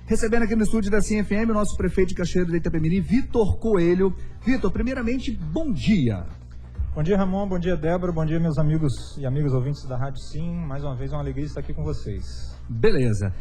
Recebendo aqui no estúdio da CIM-FM o nosso prefeito de Cachoeiro de Itapemirim, Vitor Coelho. Vitor, primeiramente, bom dia. Bom dia, Ramon. Bom dia, Débora. Bom dia, meus amigos e amigas ouvintes da Rádio Sim. Mais uma vez, uma alegria estar aqui com vocês. Beleza.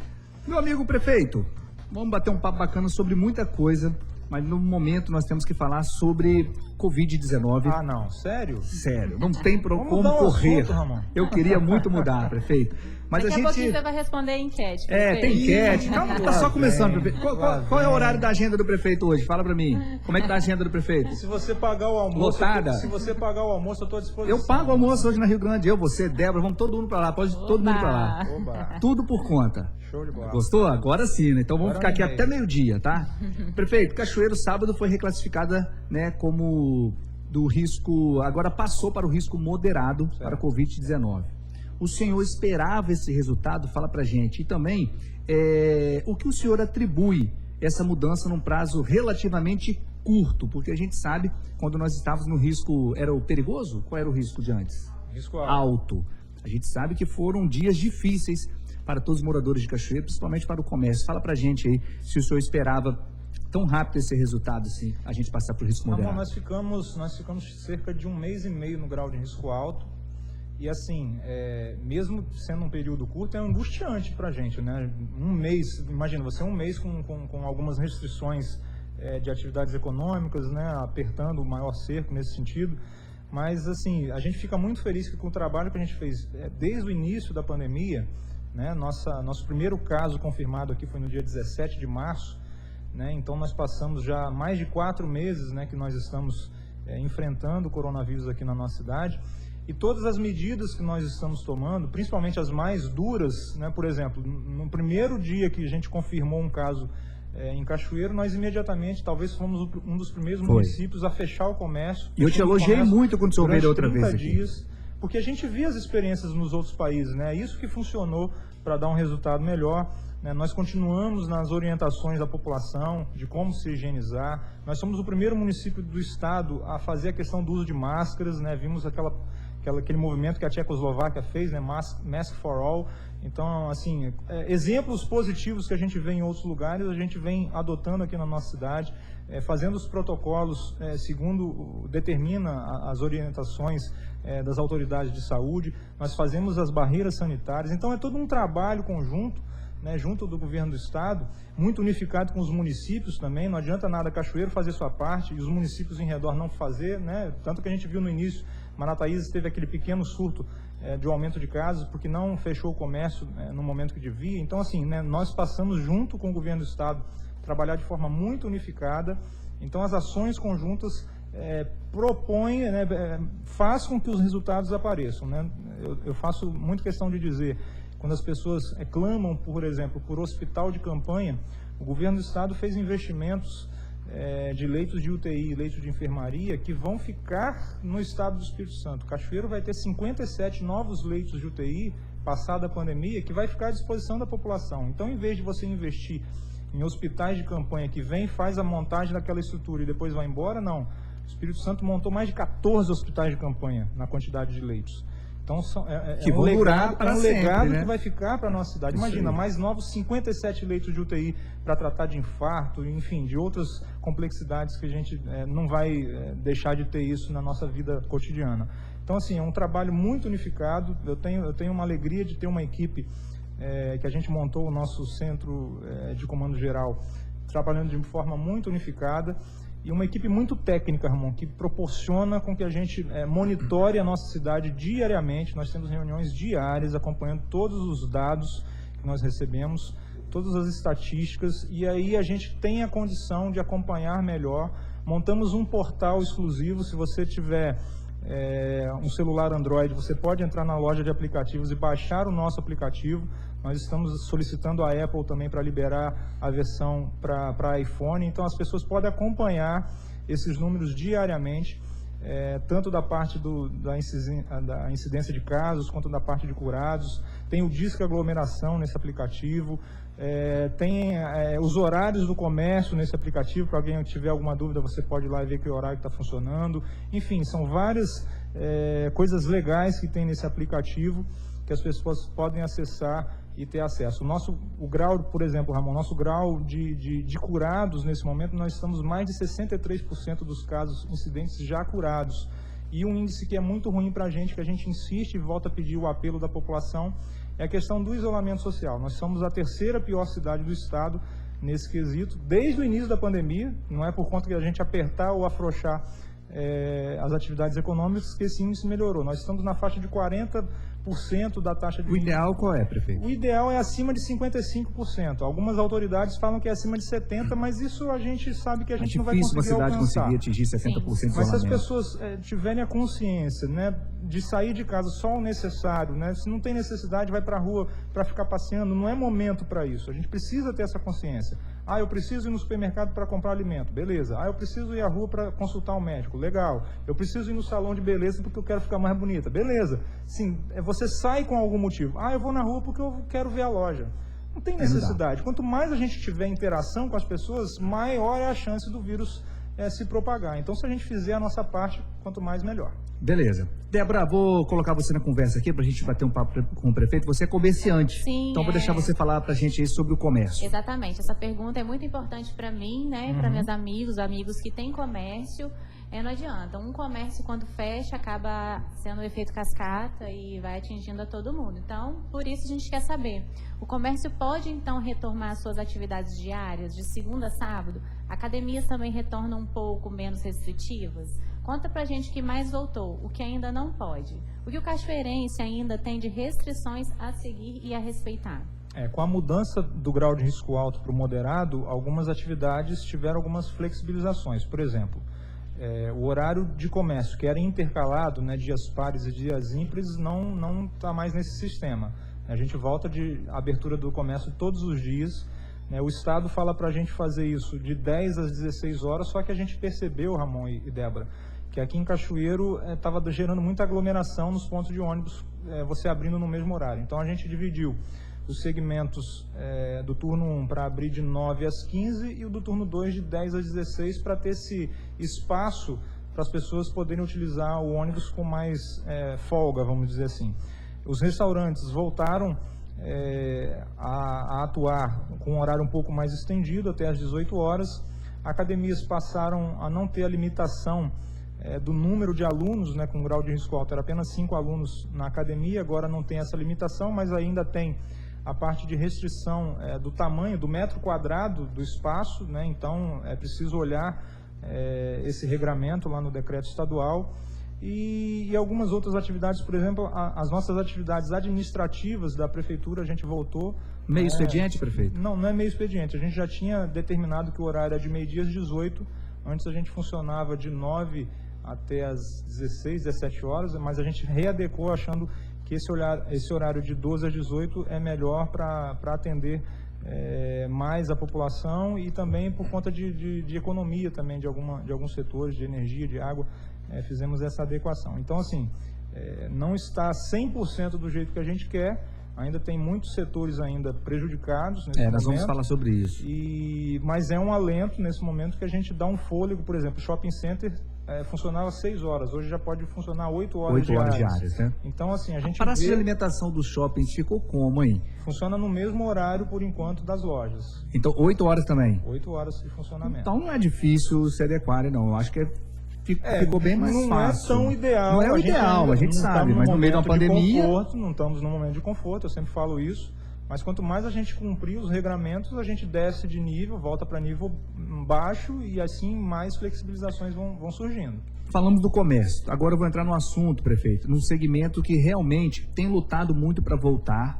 Meu amigo prefeito, vamos bater um papo bacana sobre muita coisa, mas no momento nós temos que falar sobre Covid-19. Ah, não. Sério? Sério, não tem como correr. correr. Ramon. Eu queria muito mudar, prefeito. Mas Daqui a gente... pouquinho você vai responder a enquete. Tem enquete. Calma, tá só começando, prefeito. Qual é o horário da agenda do prefeito hoje? Fala pra mim. Como é que tá a agenda do prefeito? Se você pagar o almoço, Lotada? Se você pagar o almoço, eu tô à disposição. Eu pago o almoço hoje na Rio Grande. Eu, você, Débora, vamos todo mundo pra lá. Pode todo mundo pra lá. Oba. Tudo por conta. Show de bola. Gostou? Agora sim, né? Então vamos Agora ficar aqui até meio-dia, tá? Prefeito, Cachoeiro sábado foi reclassificada, né, como do risco, agora passou para o risco moderado para a Covid-19. O senhor esperava esse resultado? Fala pra gente. E também, o que o senhor atribui essa mudança num prazo relativamente curto? Porque a gente sabe, quando nós estávamos no risco, era o perigoso? Qual era o risco de antes? Risco Alto. A gente sabe que foram dias difíceis para todos os moradores de Cachoeiro, principalmente para o comércio. Fala pra gente aí se o senhor esperava tão rápido esse resultado, assim, a gente passar por risco moderado. Nós ficamos cerca de 1 mês e meio no grau de risco alto. E assim, mesmo sendo um período curto, é angustiante pra gente, né? Um mês, imagina, você 1 mês com algumas restrições de atividades econômicas, né? Apertando o maior cerco nesse sentido. Mas assim, a gente fica muito feliz que com o trabalho que a gente fez desde o início da pandemia, né? Nosso primeiro caso confirmado aqui foi no dia 17 de março, né? Então nós passamos já mais de 4 meses, né, que nós estamos enfrentando o coronavírus aqui na nossa cidade. E todas as medidas que nós estamos tomando, principalmente as mais duras, né? Por exemplo, no primeiro dia que a gente confirmou um caso em Cachoeiro, nós imediatamente, talvez fomos um dos primeiros municípios a fechar o comércio. E eu te elogiei muito quando o senhor veio outra vez aqui. Dias, porque a gente via as experiências nos outros países, né? Isso que funcionou para dar um resultado melhor. Nós continuamos nas orientações da população de como se higienizar. Nós somos o primeiro município do estado a fazer a questão do uso de máscaras, né? Vimos aquele movimento que a Tchecoslováquia fez, né? Mask for All. Então, assim, exemplos positivos que a gente vê em outros lugares, a gente vem adotando aqui na nossa cidade, fazendo os protocolos segundo determina as orientações das autoridades de saúde. Nós fazemos as barreiras sanitárias. Então, é todo um trabalho conjunto, né, junto do governo do estado, muito unificado com os municípios também. Não adianta nada Cachoeiro fazer sua parte e os municípios em redor não fazer, né? Tanto que a gente viu no início, Marataízes teve aquele pequeno surto de um aumento de casos porque não fechou o comércio no momento que devia. Então, assim, né, nós passamos junto com o governo do estado trabalhar de forma muito unificada. Então, as ações conjuntas propõem, né, faz com que os resultados apareçam, né? Eu faço muito questão de dizer, quando as pessoas clamam, por exemplo, por hospital de campanha, o governo do estado fez investimentos de leitos de UTI, leitos de enfermaria, que vão ficar no estado do Espírito Santo. Cachoeiro vai ter 57 novos leitos de UTI, passada a pandemia, que vai ficar à disposição da população. Então, em vez de você investir em hospitais de campanha que vem, faz a montagem daquela estrutura e depois vai embora, não. O Espírito Santo montou mais de 14 hospitais de campanha na quantidade de leitos. Então, que vão durar para sempre, legado, né? Que vai ficar para a nossa cidade. Imagina, mais novos 57 leitos de UTI para tratar de infarto, enfim, de outras complexidades que a gente não vai deixar de ter isso na nossa vida cotidiana. Então, assim, é um trabalho muito unificado. Eu tenho uma alegria de ter uma equipe que a gente montou, o nosso centro de comando geral, trabalhando de forma muito unificada. E uma equipe muito técnica, Ramon, que proporciona com que a gente monitore a nossa cidade diariamente. Nós temos reuniões diárias acompanhando todos os dados que nós recebemos, todas as estatísticas, e aí a gente tem a condição de acompanhar melhor. Montamos um portal exclusivo. Se você tiver um celular Android, você pode entrar na loja de aplicativos e baixar o nosso aplicativo. Nós estamos solicitando a Apple também para liberar a versão para iPhone, então as pessoas podem acompanhar esses números diariamente, tanto da parte da incidência de casos, quanto da parte de curados. Tem o Disque Aglomeração nesse aplicativo, tem os horários do comércio nesse aplicativo. Para alguém tiver alguma dúvida, você pode ir lá e ver que horário está funcionando. Enfim, são várias coisas legais que tem nesse aplicativo que as pessoas podem acessar e ter acesso. O grau, por exemplo, Ramon, nosso grau de curados nesse momento, nós estamos mais de 63% dos casos incidentes já curados. E um índice que é muito ruim para a gente, que a gente insiste e volta a pedir o apelo da população, é a questão do isolamento social. Nós somos a terceira pior cidade do estado nesse quesito, desde o início da pandemia. Não é por conta que a gente apertar ou afrouxar as atividades econômicas que esse índice melhorou. Nós estamos na faixa de 40% da taxa de... O ideal qual é, prefeito? O ideal é acima de 55%. Algumas autoridades falam que é acima de 70%, mas isso a gente sabe que a gente não vai conseguir alcançar. É difícil uma cidade conseguir atingir 70% de isolamento. Mas se as pessoas tiverem a consciência, né, de sair de casa só o necessário, né, se não tem necessidade, vai para a rua para ficar passeando, não é momento para isso. A gente precisa ter essa consciência. Ah, eu preciso ir no supermercado para comprar alimento. Beleza. Ah, eu preciso ir à rua para consultar um médico. Legal. Eu preciso ir no salão de beleza porque eu quero ficar mais bonita. Beleza. Sim, você sai com algum motivo. Ah, eu vou na rua porque eu quero ver a loja. Não tem necessidade. Quanto mais a gente tiver interação com as pessoas, maior é a chance do vírus se propagar. Então, se a gente fizer a nossa parte, quanto mais, melhor. Beleza. Débora, vou colocar você na conversa aqui para a gente bater um papo com o prefeito. Você é comerciante. Sim, então, vou deixar você falar para a gente aí sobre o comércio. Exatamente. Essa pergunta é muito importante para mim, né? Para meus amigos que têm comércio. Não adianta. Um comércio, quando fecha, acaba sendo um efeito cascata e vai atingindo a todo mundo. Então, por isso a gente quer saber. O comércio pode, então, retomar suas atividades diárias, de segunda a sábado? Academias também retornam um pouco menos restritivas? Conta pra gente o que mais voltou, o que ainda não pode. O que o cachoeirense ainda tem de restrições a seguir e a respeitar? Com a mudança do grau de risco alto para o moderado, algumas atividades tiveram algumas flexibilizações. Por exemplo, o horário de comércio, que era intercalado, né, dias pares e dias ímpares, não está mais nesse sistema. A gente volta de abertura do comércio todos os dias. O Estado fala para a gente fazer isso de 10 às 16 horas, só que a gente percebeu, Ramon e Débora, que aqui em Cachoeiro estava gerando muita aglomeração nos pontos de ônibus, você abrindo no mesmo horário. Então a gente dividiu os segmentos do turno 1 para abrir de 9 às 15 e o do turno 2 de 10 às 16 para ter esse espaço para as pessoas poderem utilizar o ônibus com mais folga, vamos dizer assim. Os restaurantes voltaram a atuar com um horário um pouco mais estendido, até às 18 horas. Academias passaram a não ter a limitação do número de alunos, né, com grau de risco alto. Era apenas 5 alunos na academia, agora não tem essa limitação, mas ainda tem a parte de restrição do tamanho, do metro quadrado do espaço, né? Então é preciso olhar esse regramento lá no decreto estadual. E algumas outras atividades, por exemplo, as nossas atividades administrativas da prefeitura, a gente voltou. Meio expediente, prefeito? Não é meio expediente. A gente já tinha determinado que o horário é de meio-dia às 18. Antes a gente funcionava de 9 até as 16, 17 horas, mas a gente readequou achando que esse horário de 12 às 18 é melhor para atender mais a população e também por conta de economia também de alguns setores, de energia, de água. Fizemos essa adequação. Então, assim, não está 100% do jeito que a gente quer, ainda tem muitos setores ainda prejudicados nesse momento. Nós vamos falar sobre isso. Mas é um alento nesse momento que a gente dá um fôlego. Por exemplo, o shopping center funcionava 6 horas, hoje já pode funcionar 8 horas diárias. Né? Então, assim, a gente praça de alimentação dos shoppings ficou como, hein? Funciona no mesmo horário, por enquanto, das lojas. Então, 8 horas também? 8 horas de funcionamento. Então, não é difícil se adequar, não. Eu acho que ficou bem mais fácil. Não é tão ideal. Não é o ideal, a gente sabe, mas no meio da pandemia... Não estamos num momento de conforto, eu sempre falo isso. Mas quanto mais a gente cumprir os regramentos, a gente desce de nível, volta para nível baixo e assim mais flexibilizações vão surgindo. Falamos do comércio. Agora eu vou entrar no assunto, prefeito, num segmento que realmente tem lutado muito para voltar.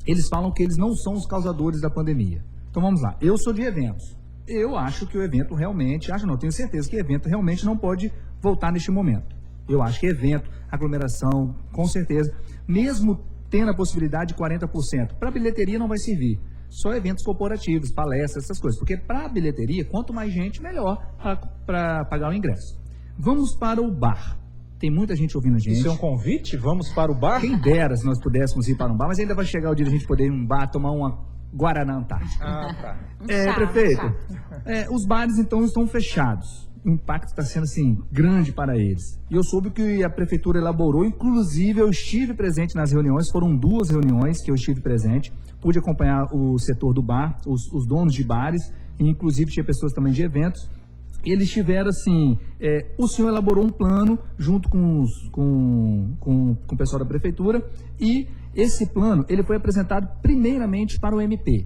Eles falam que eles não são os causadores da pandemia. Então vamos lá. Eu sou de eventos. Eu acho que o evento realmente, tenho certeza que o evento realmente não pode voltar neste momento. Eu acho que evento, aglomeração, com certeza, mesmo tendo a possibilidade de 40%, para bilheteria não vai servir. Só eventos corporativos, palestras, essas coisas. Porque para a bilheteria, quanto mais gente, melhor para pagar o ingresso. Vamos para o bar. Tem muita gente ouvindo a gente. Isso é um convite? Vamos para o bar? Quem dera se nós pudéssemos ir para um bar, mas ainda vai chegar o dia de a gente poder ir em um bar, tomar uma Guaraná Antártica. Tá. Prefeito, os bares então estão fechados. o impacto está sendo assim grande para eles. E eu soube que a prefeitura elaborou, inclusive eu estive presente nas reuniões, foram 2 reuniões que eu estive presente, pude acompanhar o setor do bar, os donos de bares, e inclusive tinha pessoas também de eventos. Eles tiveram assim, o senhor elaborou um plano junto com o pessoal da prefeitura, e esse plano ele foi apresentado primeiramente para o MP.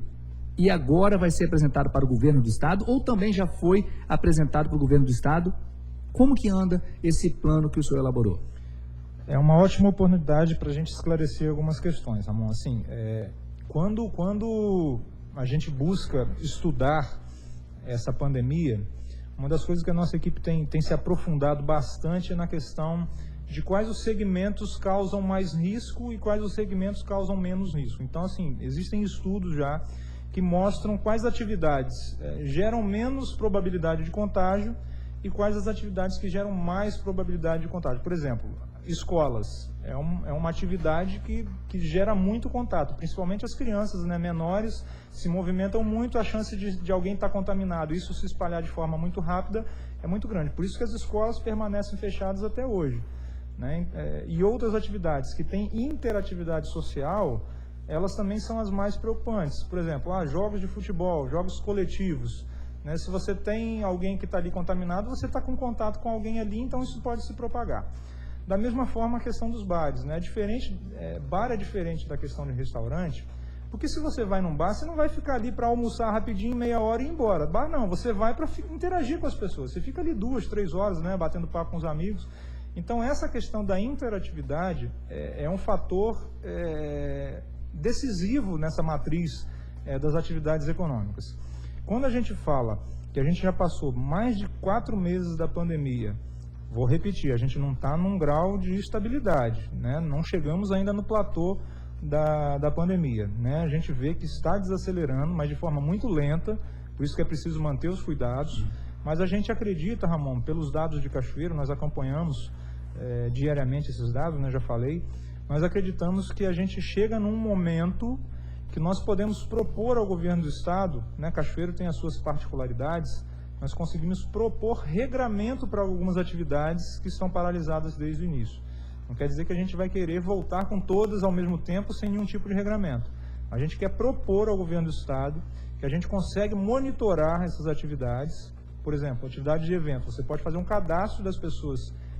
E agora vai ser apresentado para o governo do estado, ou também já foi apresentado para o governo do estado? Como que anda esse plano que o senhor elaborou? É uma ótima oportunidade para a gente esclarecer algumas questões, Ramon. Assim, quando a gente busca estudar essa pandemia, uma das coisas que a nossa equipe tem se aprofundado bastante é na questão de quais os segmentos causam mais risco e quais os segmentos causam menos risco. Então, assim, existem estudos já que mostram quais atividades geram menos probabilidade de contágio e quais as atividades que geram mais probabilidade de contágio. Por exemplo, escolas é uma atividade que gera muito contato, principalmente as crianças, né, menores se movimentam muito, a chance de alguém estar contaminado, isso se espalhar de forma muito rápida é muito grande. Por isso que as escolas permanecem fechadas até hoje, né? E outras atividades que têm interatividade social, elas também são as mais preocupantes. Por exemplo, jogos de futebol, jogos coletivos, né? Se você tem alguém que está ali contaminado, você está com contato com alguém ali, então isso pode se propagar. Da mesma forma a questão dos bares, né? Bar é diferente da questão de restaurante, porque se você vai num bar, você não vai ficar ali para almoçar rapidinho, meia hora e ir embora. Bar não, você vai para interagir com as pessoas, você fica ali 2, 3 horas, né, batendo papo com os amigos. Então essa questão da interatividade é um fator decisivo nessa matriz das atividades econômicas. Quando a gente fala que a gente já passou mais de 4 meses da pandemia, vou repetir, a gente não está num grau de estabilidade, né? Não chegamos ainda no platô da pandemia, né? A gente vê que está desacelerando, mas de forma muito lenta, por isso que é preciso manter os cuidados, mas a gente acredita, Ramon, pelos dados de Cachoeiro, nós acompanhamos diariamente esses dados, né? Já falei, nós acreditamos que a gente chega num momento que nós podemos propor ao governo do estado, né? Cachoeiro tem as suas particularidades, nós conseguimos propor regramento para algumas atividades que estão paralisadas desde o início. Não quer dizer que a gente vai querer voltar com todas ao mesmo tempo sem nenhum tipo de regramento. A gente quer propor ao governo do estado que a gente consegue monitorar essas atividades. Por exemplo, atividade de evento, você pode fazer um cadastro das pessoas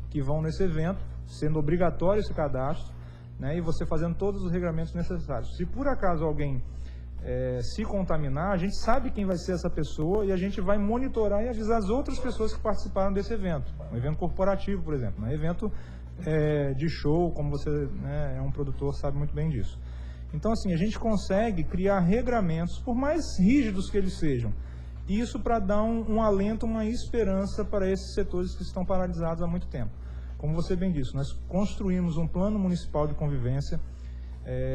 que vão nesse evento, sendo obrigatório esse cadastro, né, e você fazendo todos os regramentos necessários. Se por acaso alguém se contaminar, a gente sabe quem vai ser essa pessoa e a gente vai monitorar e avisar as outras pessoas que participaram desse evento. Um evento corporativo, por exemplo, um evento de show, como você, né, é um produtor, sabe muito bem disso. Então, assim, a gente consegue criar regramentos, por mais rígidos que eles sejam, isso para dar um alento, uma esperança para esses setores que estão paralisados há muito tempo. Como você bem disse, nós construímos um plano municipal de convivência,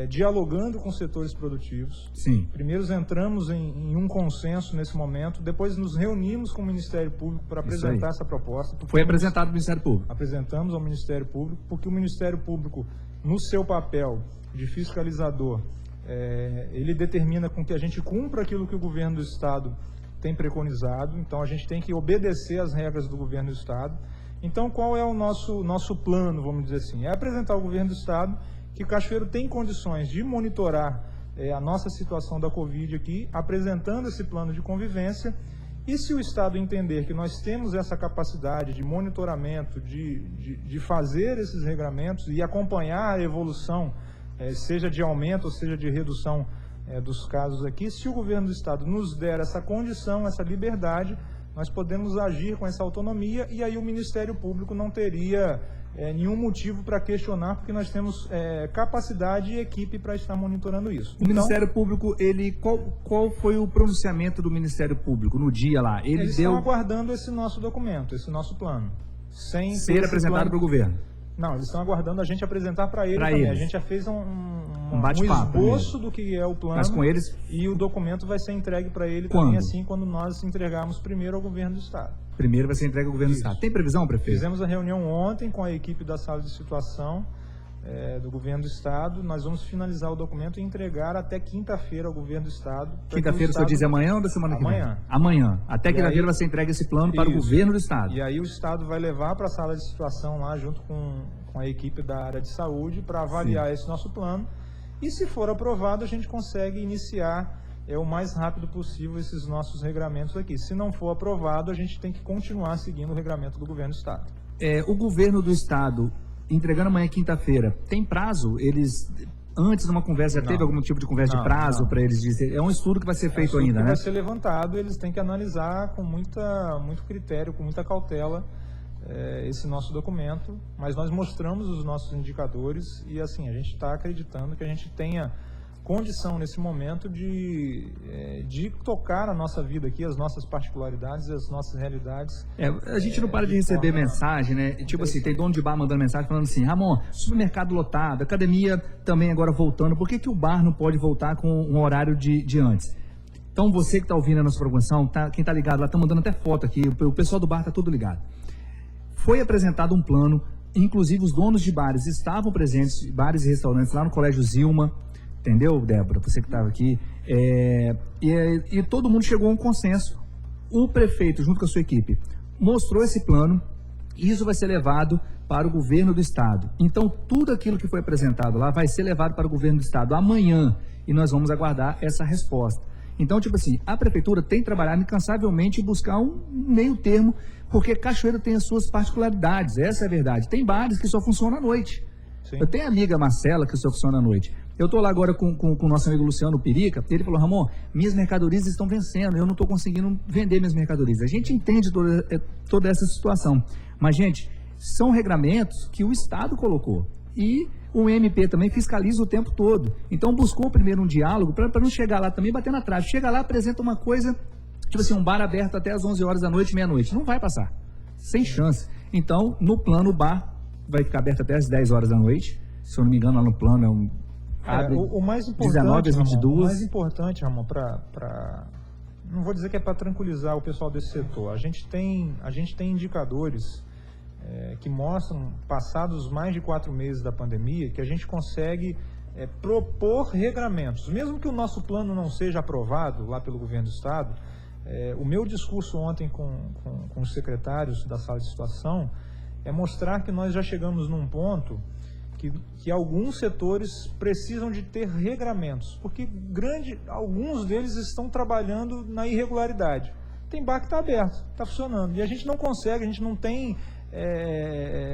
dialogando com setores produtivos. Sim. Primeiro entramos em um consenso nesse momento, depois nos reunimos com o Ministério Público para apresentar essa proposta. Foi apresentado ao Ministério Público? Apresentamos ao Ministério Público, porque o Ministério Público, no seu papel de fiscalizador, ele determina com que a gente cumpra aquilo que o governo do estado tem preconizado, então a gente tem que obedecer às regras do governo do estado. Então qual é o nosso plano, vamos dizer assim? É apresentar ao governo do estado que Cachoeiro tem condições de monitorar a nossa situação da Covid aqui, apresentando esse plano de convivência, e se o estado entender que nós temos essa capacidade de monitoramento, de fazer esses regramentos e acompanhar a evolução, seja de aumento ou seja de redução dos casos aqui, se o governo do estado nos der essa condição, essa liberdade, nós podemos agir com essa autonomia e aí o Ministério Público não teria nenhum motivo para questionar, porque nós temos capacidade e equipe para estar monitorando isso. O Ministério Público, qual foi o pronunciamento do Ministério Público no dia lá? Eles estão aguardando esse nosso documento, esse nosso plano. Sem ser apresentado para o governo? Não, eles estão aguardando a gente apresentar para eles também. A gente já fez um esboço do que é o plano. Mas com eles... E o documento vai ser entregue para ele também, assim, quando nós entregarmos primeiro ao governo do estado. Primeiro vai ser entregue ao governo do estado. Tem previsão, prefeito? Fizemos a reunião ontem com a equipe da sala de situação do governo do estado. Nós vamos finalizar o documento e entregar até quinta-feira ao governo do estado. Quinta-feira o senhor diz amanhã ou da semana que vem? Amanhã. Amanhã. Até quinta-feira vai ser entregue esse plano para o governo do estado. E aí o estado vai levar para a sala de situação lá junto com a equipe da área de saúde para avaliar esse nosso plano. E se for aprovado, a gente consegue iniciar o mais rápido possível esses nossos regramentos aqui. Se não for aprovado, a gente tem que continuar seguindo o regramento do governo do estado. O governo do estado, entregando amanhã quinta-feira, tem prazo? Eles, antes de uma conversa, já teve algum tipo de conversa de prazo para eles dizer? É um estudo que vai ser feito ainda, né? Vai ser levantado, eles têm que analisar com muito critério, com muita cautela esse nosso documento, mas nós mostramos os nossos indicadores e assim, a gente está acreditando que a gente tenha condição nesse momento de tocar a nossa vida aqui, as nossas particularidades, as nossas realidades. A gente não para de receber mensagem, né? Tipo assim, tem dono de bar mandando mensagem falando assim: Ramon, supermercado lotado, academia também agora voltando, por que o bar não pode voltar com um horário de antes? Então você que está ouvindo a nossa programação, quem está ligado lá, está mandando até foto aqui, o pessoal do bar está tudo ligado. Foi apresentado um plano, inclusive os donos de bares estavam presentes, bares e restaurantes lá no Colégio Zilma, entendeu, Débora? Você que estava aqui. E todo mundo chegou a um consenso. O prefeito, junto com a sua equipe, mostrou esse plano e isso vai ser levado para o governo do estado. Então, tudo aquilo que foi apresentado lá vai ser levado para o governo do estado amanhã e nós vamos aguardar essa resposta. Então, tipo assim, a prefeitura tem trabalhado incansavelmente em buscar um meio termo, porque Cachoeiro tem as suas particularidades, essa é a verdade. Tem bares que só funcionam à noite. Sim. Eu tenho a amiga Marcela que só funciona à noite. Eu estou lá agora com o nosso amigo Luciano Perica, ele falou: Ramon, minhas mercadorias estão vencendo, eu não estou conseguindo vender minhas mercadorias. A gente entende toda essa situação, mas, gente, são regramentos que o Estado colocou e o MP também fiscaliza o tempo todo. Então buscou primeiro um diálogo para não chegar lá também batendo atrás. Chega lá, apresenta uma coisa, tipo assim, um bar aberto até as 11 horas da noite, meia-noite. Não vai passar, sem chance. Então, no plano, o bar vai ficar aberto até as 10 horas da noite. Se eu não me engano, lá no plano o mais importante, 19 às 22. Ramon, o mais importante, Ramon, não vou dizer que é para tranquilizar o pessoal desse setor. A gente tem indicadores que mostram, passados mais de 4 meses da pandemia, que a gente consegue propor regramentos. Mesmo que o nosso plano não seja aprovado lá pelo governo do estado, o meu discurso ontem com os secretários da sala de situação é mostrar que nós já chegamos num ponto que alguns setores precisam de ter regramentos, porque alguns deles estão trabalhando na irregularidade. Tem bar que está aberto, está funcionando, e a gente não consegue, a gente não tem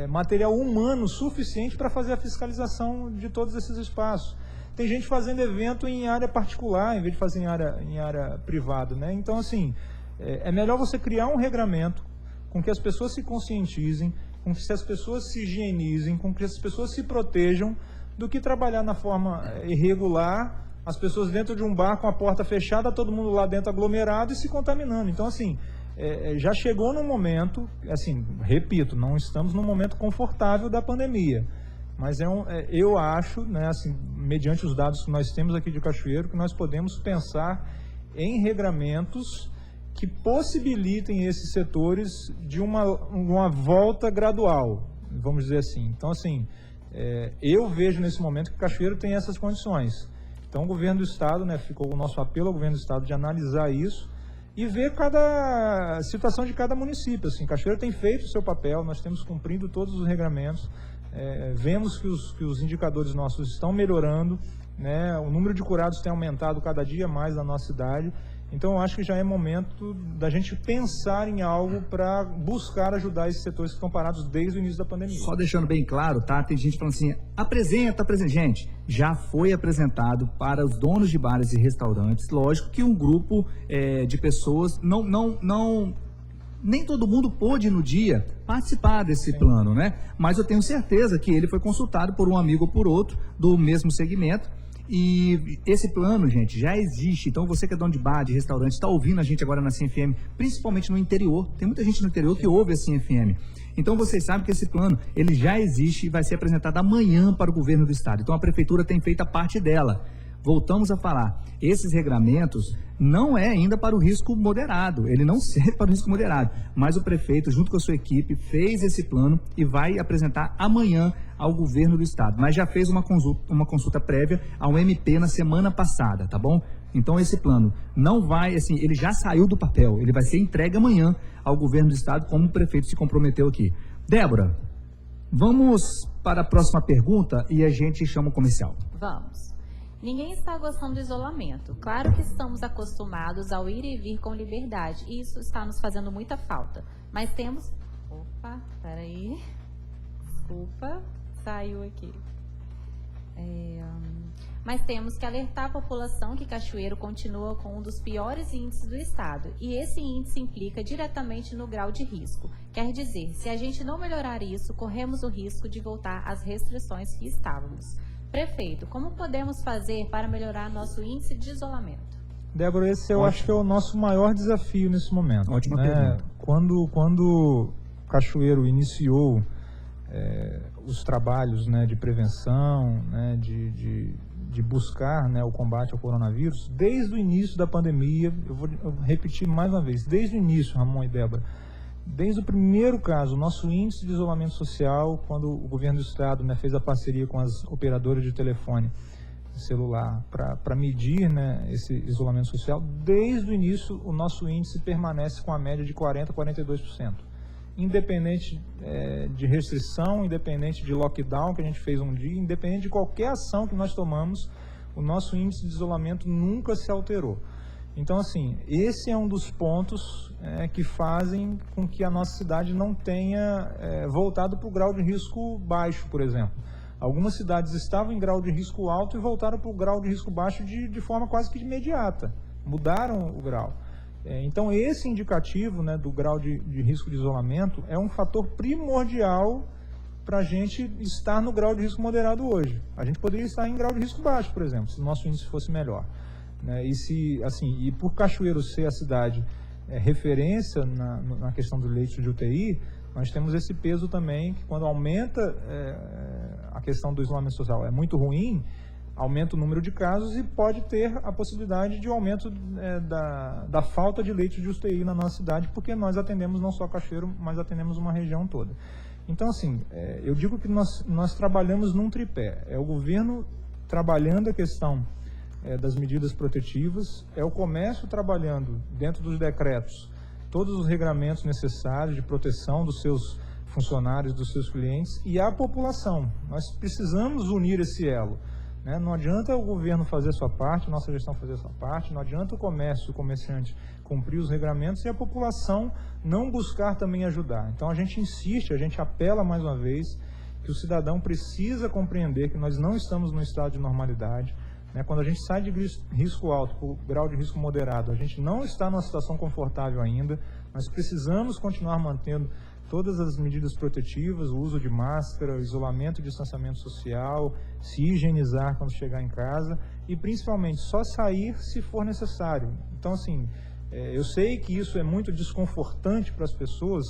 material humano suficiente para fazer a fiscalização de todos esses espaços. Tem gente fazendo evento em área particular, em vez de fazer em área privada, né? Então, assim, é melhor você criar um regramento com que as pessoas se conscientizem, com que as pessoas se higienizem, com que as pessoas se protejam, do que trabalhar na forma irregular, as pessoas dentro de um bar com a porta fechada, todo mundo lá dentro aglomerado e se contaminando. Então, assim, já chegou num momento, assim, repito, não estamos num momento confortável da pandemia, mas eu acho, né, assim, mediante os dados que nós temos aqui de Cachoeiro, que nós podemos pensar em regramentos que possibilitem esses setores de uma volta gradual, vamos dizer assim. Então, assim, eu vejo nesse momento que Cachoeiro tem essas condições. Então, o governo do estado, né, ficou o nosso apelo ao governo do estado de analisar isso e ver cada situação de cada município. Assim, Cachoeiro tem feito o seu papel, nós temos cumprido todos os regramentos, vemos que os indicadores nossos estão melhorando, né, o número de curados tem aumentado cada dia mais na nossa cidade. Então, eu acho que já é momento da gente pensar em algo para buscar ajudar esses setores que estão parados desde o início da pandemia. Só deixando bem claro, tá? Tem gente falando assim, apresenta. Gente, já foi apresentado para os donos de bares e restaurantes. Lógico que um grupo de pessoas, nem todo mundo pôde no dia participar desse plano, né? Mas eu tenho certeza que ele foi consultado por um amigo ou por outro do mesmo segmento. E esse plano, gente, já existe. Então você que é dono de bar, de restaurante, está ouvindo a gente agora na CFM, principalmente no interior. Tem muita gente no interior que ouve a CFM. Então vocês sabem que esse plano, ele já existe e vai ser apresentado amanhã para o governo do estado. Então a prefeitura tem feito a parte dela. Voltamos a falar, esses regramentos não é ainda para o risco moderado, ele não serve para o risco moderado, mas o prefeito, junto com a sua equipe, fez esse plano e vai apresentar amanhã ao governo do estado, mas já fez uma consulta prévia ao MP na semana passada, tá bom? Então esse plano não vai, assim, ele já saiu do papel, ele vai ser entregue amanhã ao governo do estado, como o prefeito se comprometeu aqui. Débora, vamos para a próxima pergunta e a gente chama o comercial. Vamos. Ninguém está gostando do isolamento. Claro que estamos acostumados ao ir e vir com liberdade, e isso está nos fazendo muita falta. Mas temos... Opa, peraí. Desculpa, saiu aqui. Mas temos que alertar a população que Cachoeiro continua com um dos piores índices do estado. E esse índice implica diretamente no grau de risco. Quer dizer, se a gente não melhorar isso, corremos o risco de voltar às restrições que estávamos. Prefeito, como podemos fazer para melhorar nosso índice de isolamento? Débora, esse eu acho que é o nosso maior desafio nesse momento. Ótima né? pergunta. Quando Cachoeiro iniciou os trabalhos, né, de prevenção, né, de buscar, né, o combate ao coronavírus, desde o início da pandemia, eu vou repetir mais uma vez, desde o início, Ramon e Débora, desde o primeiro caso, o nosso índice de isolamento social, quando o governo do estado, né, fez a parceria com as operadoras de telefone celular para medir, né, esse isolamento social, desde o início o nosso índice permanece com a média de 40% a 42%. Independente de restrição, independente de lockdown que a gente fez um dia, independente de qualquer ação que nós tomamos, o nosso índice de isolamento nunca se alterou. Então, assim, esse é um dos pontos que fazem com que a nossa cidade não tenha voltado para o grau de risco baixo, por exemplo. Algumas cidades estavam em grau de risco alto e voltaram para o grau de risco baixo de forma quase que imediata. Mudaram o grau. Então, esse indicativo, né, do grau de risco de isolamento é um fator primordial para a gente estar no grau de risco moderado hoje. A gente poderia estar em grau de risco baixo, por exemplo, se o nosso índice fosse melhor. Né? E por Cachoeiro ser a cidade referência na questão do leito de UTI, nós temos esse peso também, que quando aumenta a questão do isolamento social é muito ruim, aumenta o número de casos e pode ter a possibilidade de aumento da falta de leitos de UTI na nossa cidade, porque nós atendemos não só Cachoeiro, mas atendemos uma região toda. Então, assim, eu digo que nós trabalhamos num tripé. É o governo trabalhando a questão das medidas protetivas, é o comércio trabalhando dentro dos decretos todos os regramentos necessários de proteção dos seus funcionários, dos seus clientes, e a população. Nós precisamos unir esse elo. Não adianta o governo fazer a sua parte, nossa gestão fazer a sua parte, não adianta o comércio, o comerciante cumprir os regramentos e a população não buscar também ajudar. Então a gente insiste, a gente apela mais uma vez que o cidadão precisa compreender que nós não estamos no estado de normalidade. Quando a gente sai de risco alto para o grau de risco moderado, a gente não está numa situação confortável ainda, nós precisamos continuar mantendo todas as medidas protetivas, o uso de máscara, o isolamento e distanciamento social, se higienizar quando chegar em casa e, principalmente, só sair se for necessário. Então, assim, eu sei que isso é muito desconfortante para as pessoas,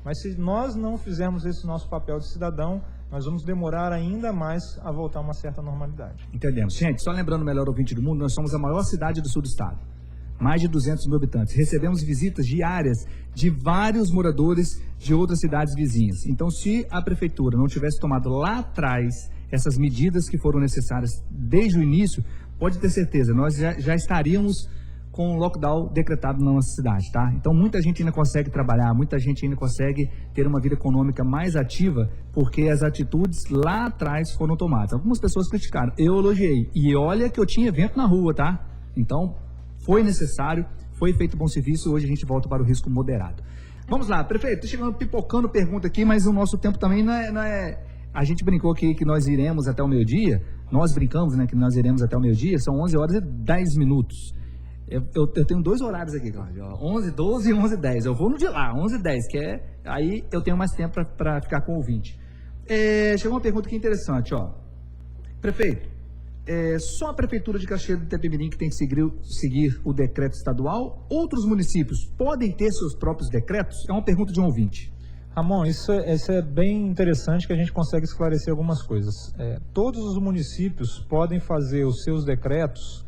mas se nós não fizermos esse nosso papel de cidadão, nós vamos demorar ainda mais a voltar a uma certa normalidade. Entendemos. Gente, só lembrando o melhor ouvinte do mundo, nós somos a maior cidade do sul do estado. Mais de 200 mil habitantes. Recebemos visitas diárias de vários moradores de outras cidades vizinhas. Então, se a prefeitura não tivesse tomado lá atrás essas medidas que foram necessárias desde o início, pode ter certeza, nós já estaríamos com o lockdown decretado na nossa cidade, tá? Então, muita gente ainda consegue trabalhar, muita gente ainda consegue ter uma vida econômica mais ativa, porque as atitudes lá atrás foram tomadas. Algumas pessoas criticaram, eu elogiei. E olha que eu tinha evento na rua, tá? Então, foi necessário, foi feito bom serviço, hoje a gente volta para o risco moderado. Vamos lá, prefeito, chegando pipocando pergunta aqui, mas o nosso tempo também não é... A gente brincou aqui que nós iremos até o meio-dia, nós brincamos, né, que nós iremos até o meio-dia, são 11 horas e 10 minutos. Eu tenho dois horários aqui, Cláudio, 11h12 e 11h10. Eu vou no de lá, 11h10, que aí eu tenho mais tempo para ficar com o ouvinte. Chegou uma pergunta aqui interessante, ó. Prefeito, só a Prefeitura de Cachoeiro do Itapemirim que tem que seguir o decreto estadual? Outros municípios podem ter seus próprios decretos? É uma pergunta de um ouvinte. Ramon, isso é bem interessante que a gente consegue esclarecer algumas coisas. Todos os municípios podem fazer os seus decretos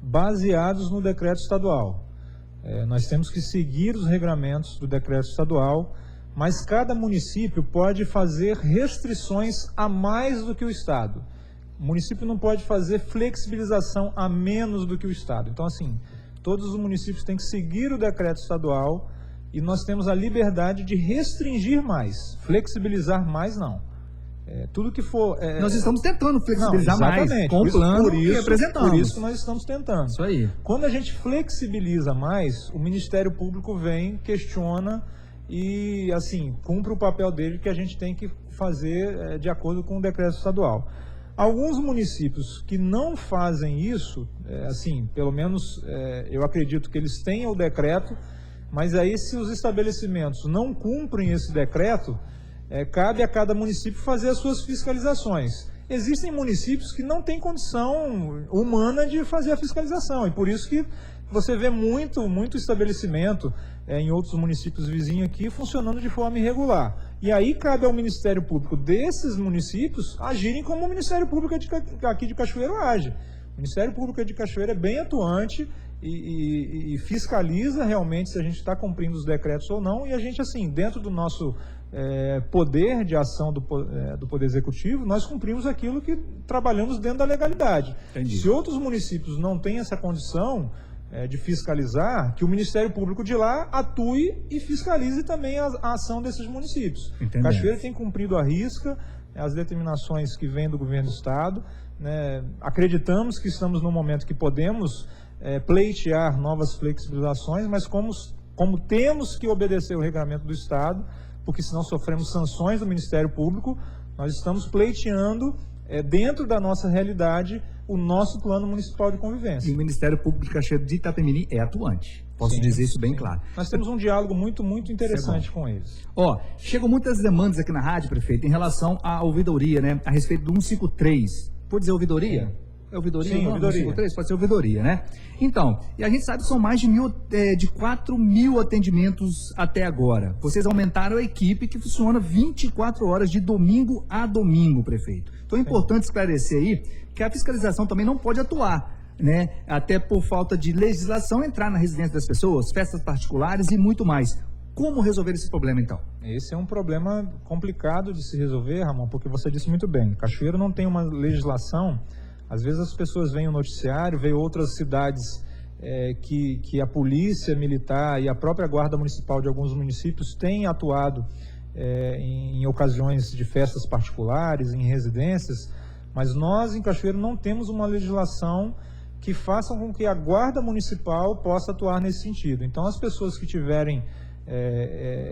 baseados no decreto estadual. Nós temos que seguir os regramentos do decreto estadual mas cada município pode fazer restrições a mais do que o Estado. O município não pode fazer flexibilização a menos do que o Estado. Então, assim, todos os municípios têm que seguir o decreto estadual e nós temos a liberdade de restringir mais, flexibilizar mais não. Tudo que for... Nós estamos tentando flexibilizar não, mais, com o plano que apresentamos. Por isso que nós estamos tentando. Isso aí. Quando a gente flexibiliza mais, o Ministério Público vem, questiona e, assim, cumpre o papel dele que a gente tem que fazer de acordo com o decreto estadual. Alguns municípios que não fazem isso, assim, pelo menos eu acredito que eles tenham o decreto, mas aí se os estabelecimentos não cumprem esse decreto, cabe a cada município fazer as suas fiscalizações. Existem municípios que não têm condição humana de fazer a fiscalização, e por isso que você vê muito estabelecimento em outros municípios vizinhos aqui funcionando de forma irregular. E aí cabe ao Ministério Público desses municípios agirem como o Ministério Público aqui de Cachoeiro age. O Ministério Público de Cachoeiro é bem atuante e fiscaliza realmente se a gente está cumprindo os decretos ou não, e a gente, assim, dentro do nosso poder de ação do Poder Executivo, nós cumprimos aquilo que trabalhamos dentro da legalidade. Entendi. Se outros municípios não têm essa condição de fiscalizar, que o Ministério Público de lá atue e fiscalize também a ação desses municípios. Entendendo. Cachoeira tem cumprido à risca as determinações que vêm do governo do Estado, né? Acreditamos que estamos num momento que podemos pleitear novas flexibilizações, mas como temos que obedecer o regulamento do Estado, porque senão sofremos sanções do Ministério Público, nós estamos pleiteando, dentro da nossa realidade, o nosso plano municipal de convivência. E o Ministério Público de Cachoeiro de Itapemirim é atuante. Posso dizer isso bem claro. Nós temos um diálogo muito interessante com eles. Chegam muitas demandas aqui na rádio, prefeito, em relação à ouvidoria, né? A respeito do 153. Pode dizer ouvidoria? É ouvidoria? Sim, não, ouvidoria. 153? Pode ser ouvidoria, né? Então, e a gente sabe que são mais de 4 mil atendimentos até agora. Vocês aumentaram a equipe que funciona 24 horas de domingo a domingo, prefeito. Então é importante esclarecer aí que a fiscalização também não pode atuar, né? Até por falta de legislação, entrar na residência das pessoas, festas particulares e muito mais. Como resolver esse problema, então? Esse é um problema complicado de se resolver, Ramon, porque você disse muito bem, Cachoeiro não tem uma legislação. Às vezes as pessoas veem o noticiário, veem outras cidades que a polícia militar e a própria guarda municipal de alguns municípios têm atuado em ocasiões de festas particulares, em residências, mas nós em Cachoeiro não temos uma legislação que faça com que a guarda municipal possa atuar nesse sentido. Então as pessoas que tiverem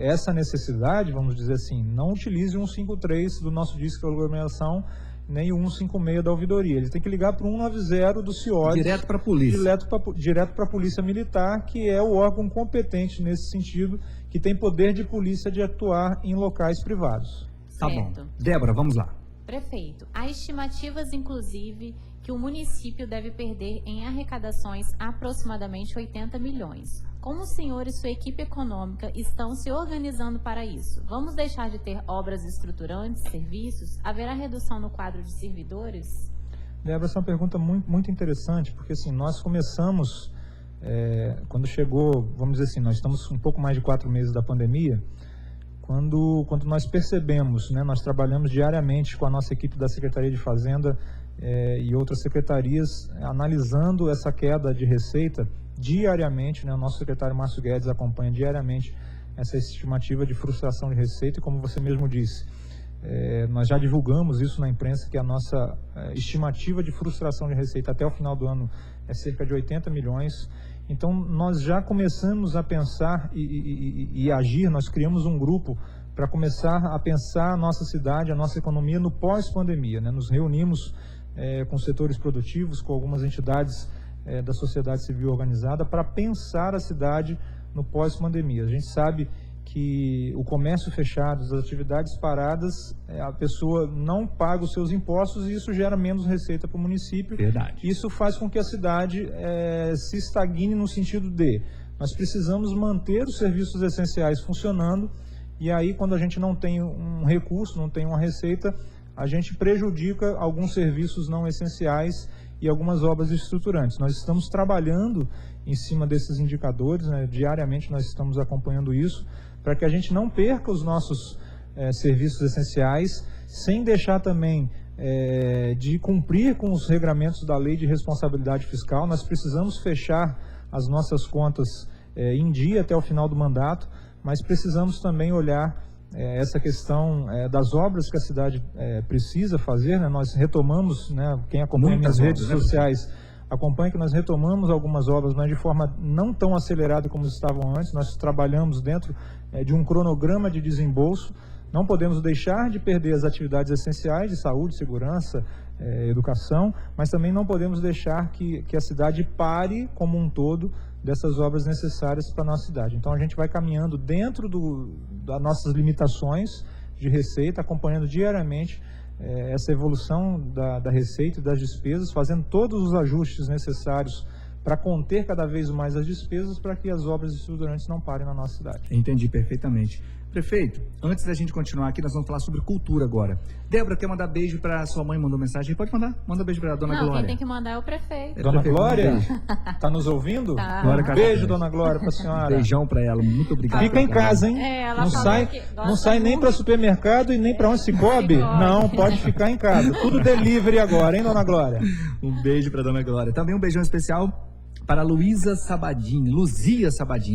essa necessidade, vamos dizer assim, não utilize o 153 do nosso disco de aglomeração, nem o 156 da ouvidoria. Eles têm que ligar para o 190 do CIOD. Direto para a polícia. Direto para a Polícia Militar, que é o órgão competente nesse sentido, que tem poder de polícia de atuar em locais privados. Tá bom. Certo. Débora, vamos lá. Prefeito, há estimativas, inclusive, que o município deve perder em arrecadações aproximadamente 80 milhões. Como o senhor e sua equipe econômica estão se organizando para isso? Vamos deixar de ter obras estruturantes, serviços? Haverá redução no quadro de servidores? Débora, essa é uma pergunta muito interessante, porque assim, nós começamos, quando chegou, vamos dizer assim, nós estamos um pouco mais de 4 meses da pandemia, quando nós percebemos, né, nós trabalhamos diariamente com a nossa equipe da Secretaria de Fazenda e outras secretarias, analisando essa queda de receita diariamente, né, o nosso secretário Márcio Guedes acompanha diariamente essa estimativa de frustração de receita, e como você mesmo disse, nós já divulgamos isso na imprensa, que a nossa estimativa de frustração de receita até o final do ano é cerca de 80 milhões. Então, nós já começamos a pensar e agir, nós criamos um grupo para começar a pensar a nossa cidade, a nossa economia no pós-pandemia, né? Nos reunimos com setores produtivos, com algumas entidades da sociedade civil organizada, para pensar a cidade no pós-pandemia. A gente sabe que o comércio fechado, as atividades paradas, a pessoa não paga os seus impostos e isso gera menos receita para o município. Verdade. Isso faz com que a cidade se estagne no sentido de nós precisamos manter os serviços essenciais funcionando, e aí quando a gente não tem um recurso, não tem uma receita, a gente prejudica alguns serviços não essenciais, e algumas obras estruturantes. Nós estamos trabalhando em cima desses indicadores, né? Diariamente nós estamos acompanhando isso, para que a gente não perca os nossos serviços essenciais, sem deixar também de cumprir com os regramentos da Lei de Responsabilidade Fiscal. Nós precisamos fechar as nossas contas em dia até o final do mandato, mas precisamos também olhar essa questão das obras que a cidade precisa fazer, né? Nós retomamos, né, quem acompanha minhas redes sociais acompanha que nós retomamos algumas obras, mas de forma não tão acelerada como estavam antes. Nós trabalhamos dentro de um cronograma de desembolso. Não podemos deixar de perder as atividades essenciais de saúde, segurança, educação, mas também não podemos deixar que a cidade pare como um todo dessas obras necessárias para a nossa cidade. Então a gente vai caminhando dentro das nossas limitações de receita, acompanhando diariamente essa evolução da receita e das despesas, fazendo todos os ajustes necessários para conter cada vez mais as despesas, para que as obras estruturantes não parem na nossa cidade. Entendi perfeitamente. Prefeito, antes da gente continuar aqui, nós vamos falar sobre cultura agora. Débora, quer mandar beijo para sua mãe? Mandou mensagem? Pode mandar. Manda beijo para a dona Glória. Quem tem que mandar é o prefeito. Dona Prefeito, Glória? Está nos ouvindo? Tá. Beijo, dona Glória, para a senhora. Beijão para ela. Muito obrigado. Fica em casa, hein? Ela Não falou sai, que gosta não sai nem muito. para supermercado e nem para onde se cobre. Não, pode ficar em casa. Tudo delivery agora, hein, dona Glória? Um beijo para dona Glória. Também um beijão especial para Luzia Sabadini,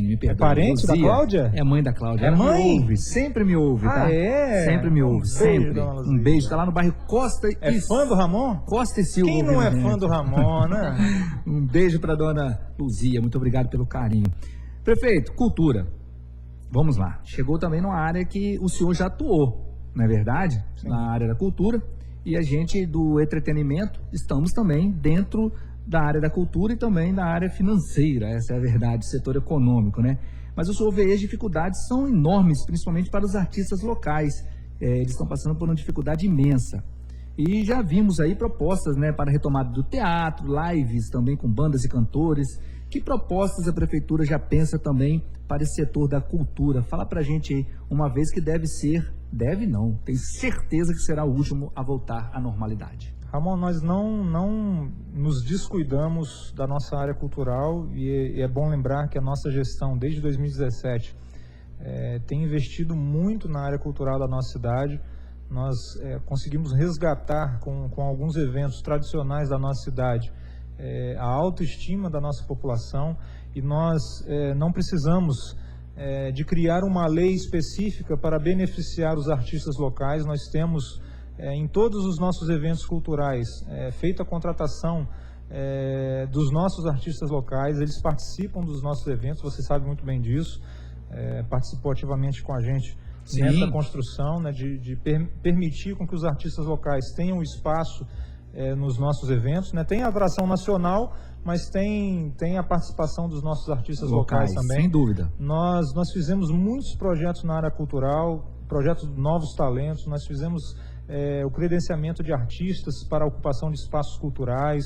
me perdoa. É parente da Cláudia? É mãe da Cláudia. É Ela mãe? Me ouve, sempre me ouve, tá? Sempre me ouve, sempre. Dona Luzia. Um beijo, tá lá no bairro Costa É fã do Ramon? Costa e Silva. Quem não é ouvindo a fã gente. do Ramon, né? Um beijo para dona Luzia, muito obrigado pelo carinho. Prefeito, cultura. Vamos lá. Chegou também numa área que o senhor já atuou, não é verdade? Sim. Na área da cultura. E a gente do entretenimento estamos também dentro da área da cultura e também da área financeira, essa é a verdade, setor econômico, né? Mas o senhor vê as dificuldades são enormes, principalmente para os artistas locais. Eles estão passando por uma dificuldade imensa. E já vimos aí propostas, né, para a retomada do teatro, lives também com bandas e cantores. Que propostas a prefeitura já pensa também para esse setor da cultura? Fala pra gente aí, uma vez que deve não, tenho certeza que será o último a voltar à normalidade. Ramon, nós não nos descuidamos da nossa área cultural e é bom lembrar que a nossa gestão, desde 2017, tem investido muito na área cultural da nossa cidade. Nós conseguimos resgatar com alguns eventos tradicionais da nossa cidade a autoestima da nossa população, e nós não precisamos de criar uma lei específica para beneficiar os artistas locais. Nós temos em todos os nossos eventos culturais feita a contratação dos nossos artistas locais. Eles participam dos nossos eventos, você sabe muito bem disso, participou ativamente com a gente nessa construção, né, de permitir com que os artistas locais tenham espaço nos nossos eventos, né? Tem a atração nacional, mas tem a participação dos nossos artistas locais também. Sem dúvida. Nós fizemos muitos projetos na área cultural, projetos de novos talentos. Nós fizemos o credenciamento de artistas para a ocupação de espaços culturais.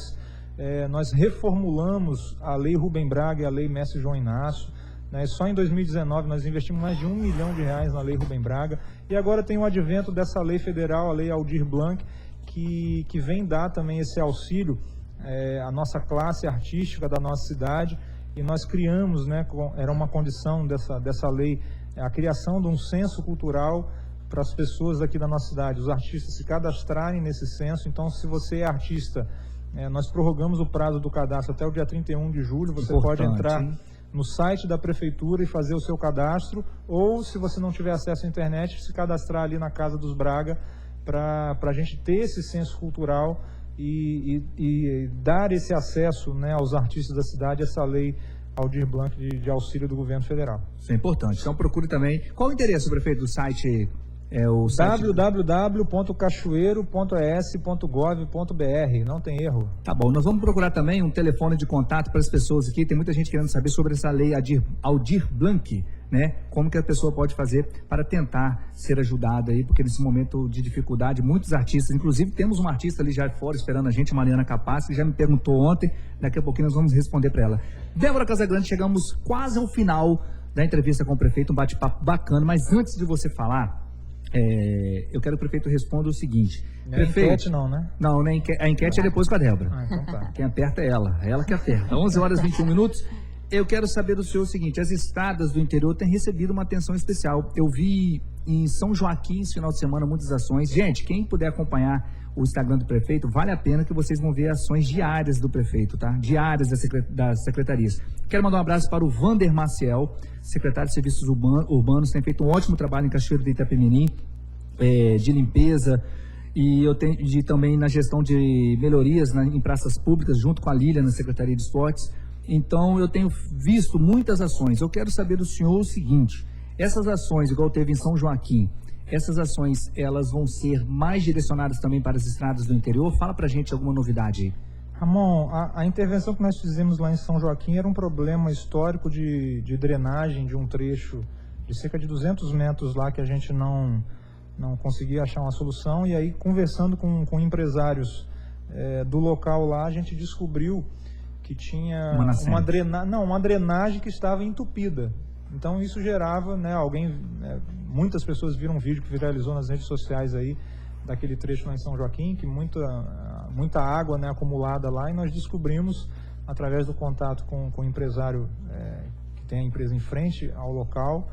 Nós reformulamos a Lei Rubem Braga e a Lei Mestre João Inácio, né? Só em 2019 nós investimos mais de R$1 milhão na Lei Rubem Braga, e agora tem o advento dessa lei federal, a Lei Aldir Blanc, que vem dar também esse auxílio à nossa classe artística da nossa cidade. E nós criamos, né, era uma condição dessa lei, a criação de um censo cultural para as pessoas aqui da nossa cidade, os artistas se cadastrarem nesse censo. Então, se você é artista, nós prorrogamos o prazo do cadastro até o dia 31 de julho. Você pode entrar no site da prefeitura e fazer o seu cadastro, ou, se você não tiver acesso à internet, se cadastrar ali na Casa dos Braga, para a gente ter esse senso cultural e dar esse acesso, né, aos artistas da cidade, essa lei Aldir Blanc de auxílio do governo federal. Isso é importante. Então procure também. Qual o endereço, prefeito, do site? O site www.cachoeiro.es.gov.br, não tem erro. Tá bom, nós vamos procurar também um telefone de contato para as pessoas aqui. Tem muita gente querendo saber sobre essa lei Aldir Blanc, né? Como que a pessoa pode fazer para tentar ser ajudada aí, porque nesse momento de dificuldade, muitos artistas, inclusive temos uma artista ali já fora esperando a gente, Mariana Capaz, que já me perguntou ontem, daqui a pouquinho nós vamos responder para ela. Débora Casagrande, chegamos quase ao final da entrevista com o prefeito, um bate-papo bacana, mas antes de você falar, eu quero que o prefeito responda o seguinte. Não é enquete não, né? Não, né? A enquete é depois com a Débora. Então tá. Quem aperta é ela que aperta. 11 horas e 21 minutos. Eu quero saber do senhor o seguinte, as estradas do interior têm recebido uma atenção especial. Eu vi em São Joaquim, esse final de semana, muitas ações. Gente, quem puder acompanhar o Instagram do prefeito, vale a pena que vocês vão ver ações diárias do prefeito, tá? Diárias das secretarias. Quero mandar um abraço para o Vander Maciel, secretário de Serviços Urbanos, tem feito um ótimo trabalho em Cachoeiro de Itapemirim, de limpeza, e eu tenho também na gestão de melhorias em praças públicas, junto com a Lília, na Secretaria de Esportes. Então, eu tenho visto muitas ações. Eu quero saber do senhor o seguinte, essas ações, igual teve em São Joaquim, essas ações, elas vão ser mais direcionadas também para as estradas do interior? Fala pra gente alguma novidade aí. Ramon, a intervenção que nós fizemos lá em São Joaquim era um problema histórico de drenagem de um trecho de cerca de 200 metros lá que a gente não conseguia achar uma solução, e aí conversando com empresários do local lá, a gente descobriu que tinha uma drenagem que estava entupida. Então isso gerava, né, muitas pessoas viram um vídeo que viralizou nas redes sociais aí, daquele trecho lá em São Joaquim, que muita água, né, acumulada lá, e nós descobrimos, através do contato com o empresário que tem a empresa em frente ao local,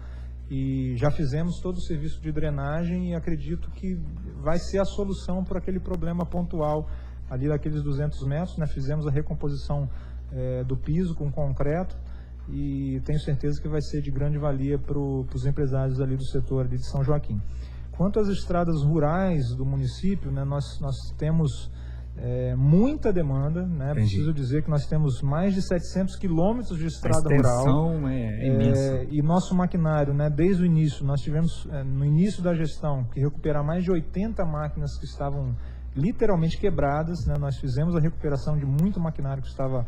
e já fizemos todo o serviço de drenagem e acredito que vai ser a solução para aquele problema pontual ali daqueles 200 metros, né, fizemos a recomposição do piso com concreto, e tenho certeza que vai ser de grande valia para os empresários ali do setor ali de São Joaquim. Quanto às estradas rurais do município, né, nós temos muita demanda, né? Preciso dizer que nós temos mais de 700 quilômetros de estrada rural. A extensão é imensa. E nosso maquinário, né, desde o início, nós tivemos no início da gestão que recuperar mais de 80 máquinas que estavam literalmente quebradas, né? Nós fizemos a recuperação de muito maquinário que estava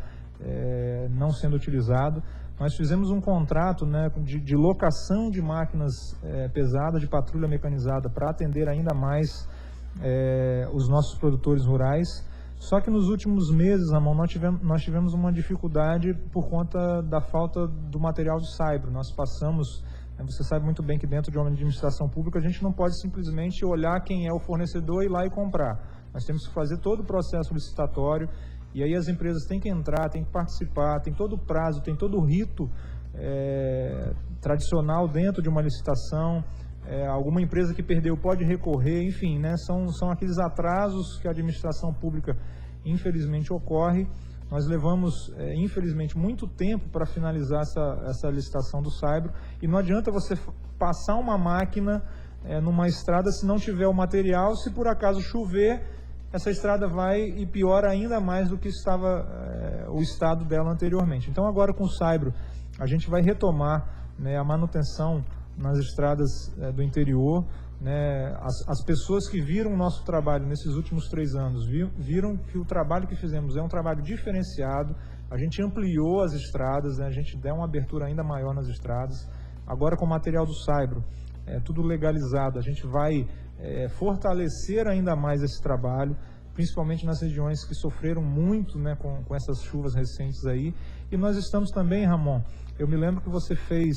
não sendo utilizado. Nós fizemos um contrato, né, de locação de máquinas pesadas, de patrulha mecanizada, para atender ainda mais os nossos produtores rurais. Só que nos últimos meses, Ramon, nós tivemos uma dificuldade por conta da falta do material de saibro. Nós passamos, você sabe muito bem que dentro de uma administração pública a gente não pode simplesmente olhar quem é o fornecedor e ir lá e comprar. Nós temos que fazer todo o processo licitatório, e aí as empresas têm que entrar, têm que participar, tem todo o prazo, tem todo o rito tradicional dentro de uma licitação. Alguma empresa que perdeu pode recorrer, enfim, né, são aqueles atrasos que a administração pública infelizmente ocorre. Nós levamos, infelizmente, muito tempo para finalizar essa licitação do saibro, e não adianta você passar uma máquina numa estrada se não tiver o material. Se por acaso chover, essa estrada vai e piora ainda mais do que estava o estado dela anteriormente. Então agora com o saibro a gente vai retomar, né, a manutenção nas estradas do interior, né? As pessoas que viram o nosso trabalho nesses últimos 3 anos viram que o trabalho que fizemos é um trabalho diferenciado. A gente ampliou as estradas, né? A gente deu uma abertura ainda maior nas estradas. Agora com o material do saibro, tudo legalizado, a gente vai fortalecer ainda mais esse trabalho, principalmente nas regiões que sofreram muito, né, com essas chuvas recentes aí. E nós estamos também, Ramon, eu me lembro que você fez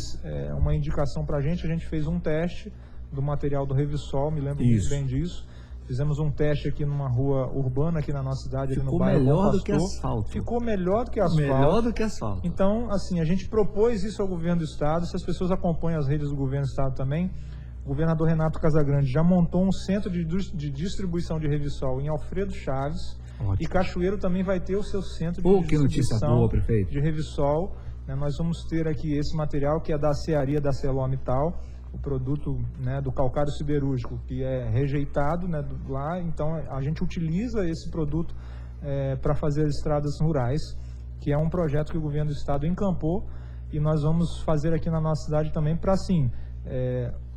uma indicação para a gente fez um teste do material do Revisol, me lembro muito bem disso. Fizemos um teste aqui numa rua urbana aqui na nossa cidade, ali no bairro Bom Pastor. Ficou melhor do que asfalto. Ficou melhor do que asfalto. Melhor do que asfalto. Então, assim, a gente propôs isso ao governo do estado. Se as pessoas acompanham as redes do governo do estado também, o governador Renato Casagrande já montou um centro de distribuição de Revisol em Alfredo Chaves. Ótimo. E Cachoeiro também vai ter o seu centro de distribuição de Revisol. Nós vamos ter aqui esse material que é da acearia da ArcelorMittal, o produto, né, do calcário siderúrgico, que é rejeitado, né, lá. Então a gente utiliza esse produto para fazer as estradas rurais, que é um projeto que o governo do estado encampou, e nós vamos fazer aqui na nossa cidade também para, assim,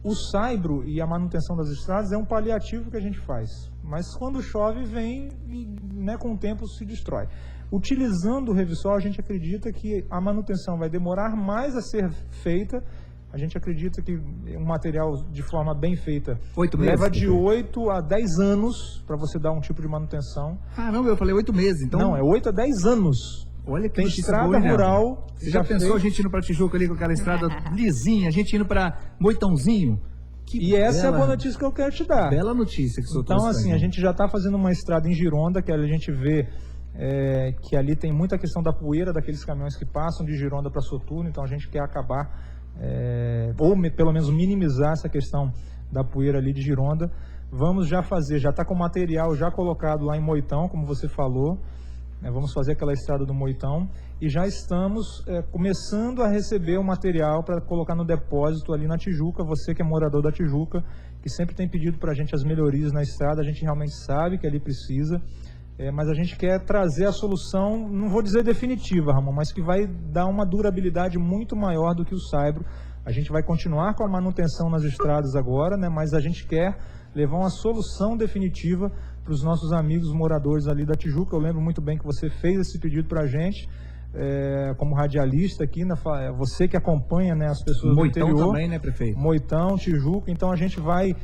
o saibro e a manutenção das estradas é um paliativo que a gente faz, mas quando chove vem e, né, com o tempo se destrói. Utilizando o Revisol, a gente acredita que a manutenção vai demorar mais a ser feita. A gente acredita que um material de forma bem feita leva de 8 a 10 anos para você dar um tipo de manutenção. Caramba, eu falei 8 meses, então... Não, é 8 a 10 anos. Olha que tem estrada rural. Você já pensou a gente indo para Tijuca ali com aquela estrada lisinha, a gente indo para Moitãozinho? E essa é a boa notícia que eu quero te dar. Bela notícia que o senhor Então, trouxe pra assim, a gente. gente já está fazendo uma estrada em Gironda, que a gente vê que ali tem muita questão da poeira daqueles caminhões que passam de Gironda para Soturno, então a gente quer acabar, pelo menos minimizar essa questão da poeira ali de Gironda. Vamos já fazer, já está com o material já colocado lá em Moitão, como você falou, vamos fazer aquela estrada do Moitão, e já estamos começando a receber o material para colocar no depósito ali na Tijuca. Você que é morador da Tijuca, que sempre tem pedido para a gente as melhorias na estrada, a gente realmente sabe que ali precisa, mas a gente quer trazer a solução, não vou dizer definitiva, Ramon, mas que vai dar uma durabilidade muito maior do que o Saibro. A gente vai continuar com a manutenção nas estradas agora, né, mas a gente quer levar uma solução definitiva para os nossos amigos moradores ali da Tijuca. Eu lembro muito bem que você fez esse pedido para a gente, como radialista aqui, você que acompanha, né, as pessoas Moitão do interior. também, né, prefeito? Moitão, Tijuca, então a gente vai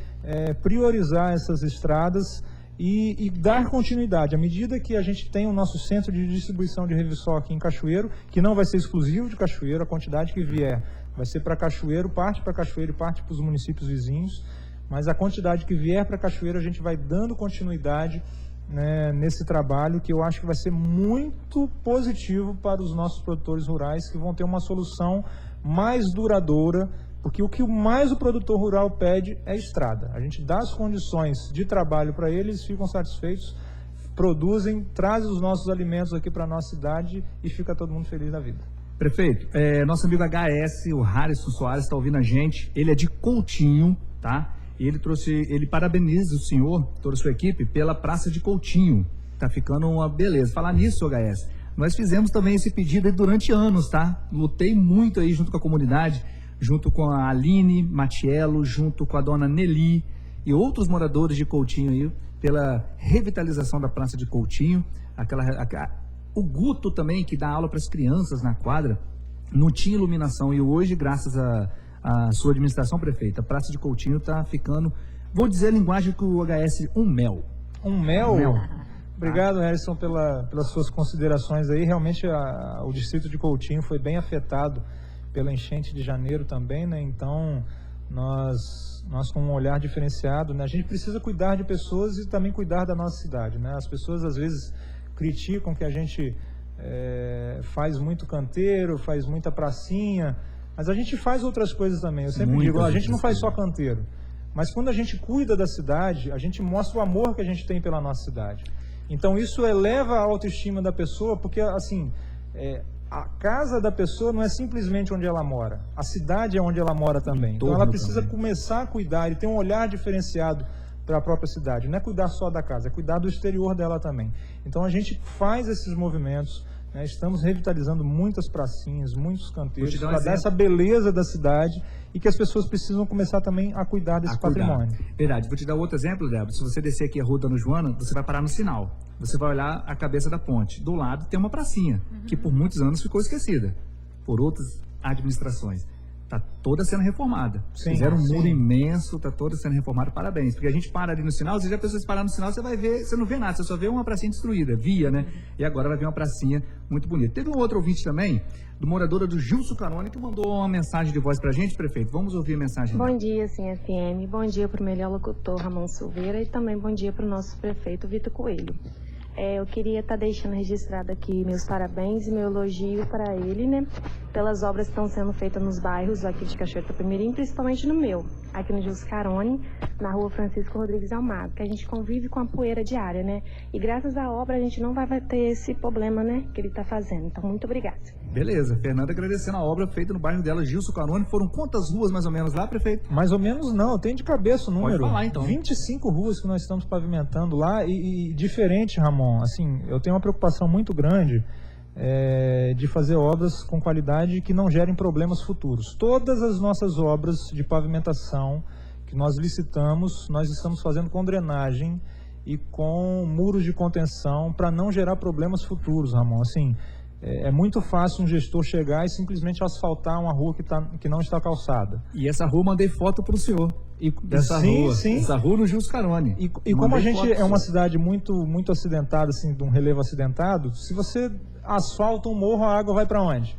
priorizar essas estradas e dar continuidade. À medida que a gente tem o nosso centro de distribuição de Revissol aqui em Cachoeiro, que não vai ser exclusivo de Cachoeiro, a quantidade que vier vai ser para Cachoeiro, parte para Cachoeiro e parte para os municípios vizinhos, mas a quantidade que vier para Cachoeiro a gente vai dando continuidade, né, nesse trabalho, que eu acho que vai ser muito positivo para os nossos produtores rurais, que vão ter uma solução mais duradoura, porque o que mais o produtor rural pede é estrada. A gente dá as condições de trabalho para eles, ficam satisfeitos, produzem, trazem os nossos alimentos aqui para a nossa cidade e fica todo mundo feliz na vida. Prefeito, nosso amigo HS, o Harrison Soares, está ouvindo a gente. Ele é de Coutinho, tá? E ele parabeniza o senhor, toda a sua equipe, pela Praça de Coutinho. Tá ficando uma beleza. Falar nisso, HS, nós fizemos também esse pedido aí durante anos, tá? Lutei muito aí junto com a comunidade, junto com a Aline Matiello, junto com a dona Nelly e outros moradores de Coutinho aí, pela revitalização da Praça de Coutinho. O Guto também, que dá aula para as crianças na quadra, não tinha iluminação, e hoje, graças a sua administração, prefeita, a Praça de Coutinho está ficando, vou dizer a linguagem que o HS, um mel. Um mel? Obrigado, Harrison, pelas suas considerações aí. Realmente o distrito de Coutinho foi bem afetado pela enchente de janeiro também, né? Então nós com um olhar diferenciado, né? A gente precisa cuidar de pessoas e também cuidar da nossa cidade, né? As pessoas às vezes criticam que a gente faz muito canteiro, faz muita pracinha, mas a gente faz outras coisas também. Eu sempre digo, a gente não faz só canteiro, mas quando a gente cuida da cidade, a gente mostra o amor que a gente tem pela nossa cidade. Então isso eleva a autoestima da pessoa, porque assim, a casa da pessoa não é simplesmente onde ela mora, a cidade é onde ela mora também. Então ela precisa começar a cuidar e ter um olhar diferenciado para a própria cidade. Não é cuidar só da casa, é cuidar do exterior dela também. Então a gente faz esses movimentos, né? Estamos revitalizando muitas pracinhas, muitos canteiros, para dar essa beleza da cidade, e que as pessoas precisam começar também a cuidar desse patrimônio. Verdade. Vou te dar outro exemplo, Débora. Se você descer aqui a rua Dona Joana, você vai parar no sinal. Você vai olhar a cabeça da ponte. Do lado tem uma pracinha, que por muitos anos ficou esquecida por outras administrações. Está toda sendo reformada. Fizeram um muro imenso, está toda sendo reformada. Parabéns. Porque a gente para ali no sinal, você já pensou se parar no sinal, você vai ver, você não vê nada, você só vê uma pracinha destruída, né? E agora vai ver uma pracinha muito bonita. Teve um outro ouvinte também, do morador do Gilson Carone, que mandou uma mensagem de voz pra gente, prefeito. Vamos ouvir a mensagem dele. Bom dia, sim, FM. Bom dia para o melhor locutor, Ramon Silveira, e também bom dia para o nosso prefeito, Vitor Coelho. Eu queria estar deixando registrado aqui meus parabéns e meu elogio para ele, né? Pelas obras que estão sendo feitas nos bairros aqui de Cachoeiro do Itapemirim, principalmente no meu, aqui no Gilson Carone, na rua Francisco Rodrigues Almado, que a gente convive com a poeira diária, né? E graças à obra a gente não vai ter esse problema, né? Que ele está fazendo. Então, muito obrigada. Beleza, Fernanda agradecendo a obra feita no bairro dela, Gilson Carone. Foram quantas ruas mais ou menos lá, prefeito? Mais ou menos não, eu tenho de cabeça o número. Pode falar, então. 25 ruas que nós estamos pavimentando lá, e diferente, Ramon, assim, eu tenho uma preocupação muito grande de fazer obras com qualidade que não gerem problemas futuros. Todas as nossas obras de pavimentação que nós licitamos, nós estamos fazendo com drenagem e com muros de contenção para não gerar problemas futuros, Ramon. Assim, é muito fácil um gestor chegar e simplesmente asfaltar uma rua que não está calçada. E essa rua eu mandei foto para o senhor. Dessa rua. Sim. Essa rua no Gilson Carone. E como a gente é uma cidade muito acidentada, assim, de um relevo acidentado, se você asfalta um morro, a água vai para onde?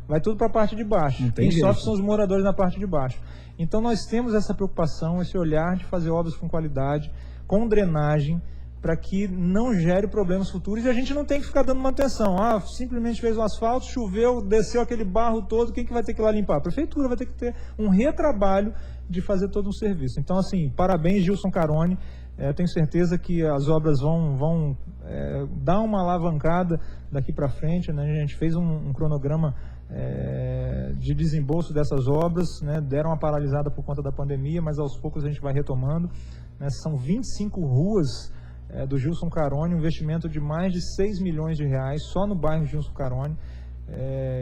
Vai tudo para a parte de baixo. Não tem Quem jeito. sofre são os moradores na parte de baixo. Então nós temos essa preocupação, esse olhar de fazer obras com qualidade, com drenagem, para que não gere problemas futuros e a gente não tem que ficar dando manutenção. Simplesmente fez o asfalto, choveu, desceu aquele barro todo, quem que vai ter que ir lá limpar? A prefeitura vai ter que ter um retrabalho de fazer todo um serviço. Então, assim, parabéns, Gilson Caroni. Eu tenho certeza que as obras vão dar uma alavancada daqui para frente, né? A gente fez um cronograma de desembolso dessas obras, né? Deram uma paralisada por conta da pandemia, mas aos poucos a gente vai retomando, né? São 25 ruas do Gilson Caroni, um investimento de mais de 6 milhões de reais só no bairro Gilson Caroni.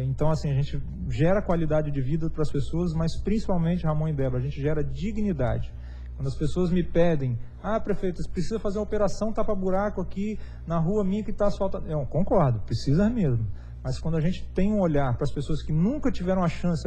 Então, assim, a gente gera qualidade de vida para as pessoas, mas principalmente, Ramon e Débora, a gente gera dignidade. Quando as pessoas me pedem, prefeito, você precisa fazer uma operação tapa-buraco aqui na rua minha que está asfaltada. Eu concordo, precisa mesmo. Mas quando a gente tem um olhar para as pessoas que nunca tiveram a chance,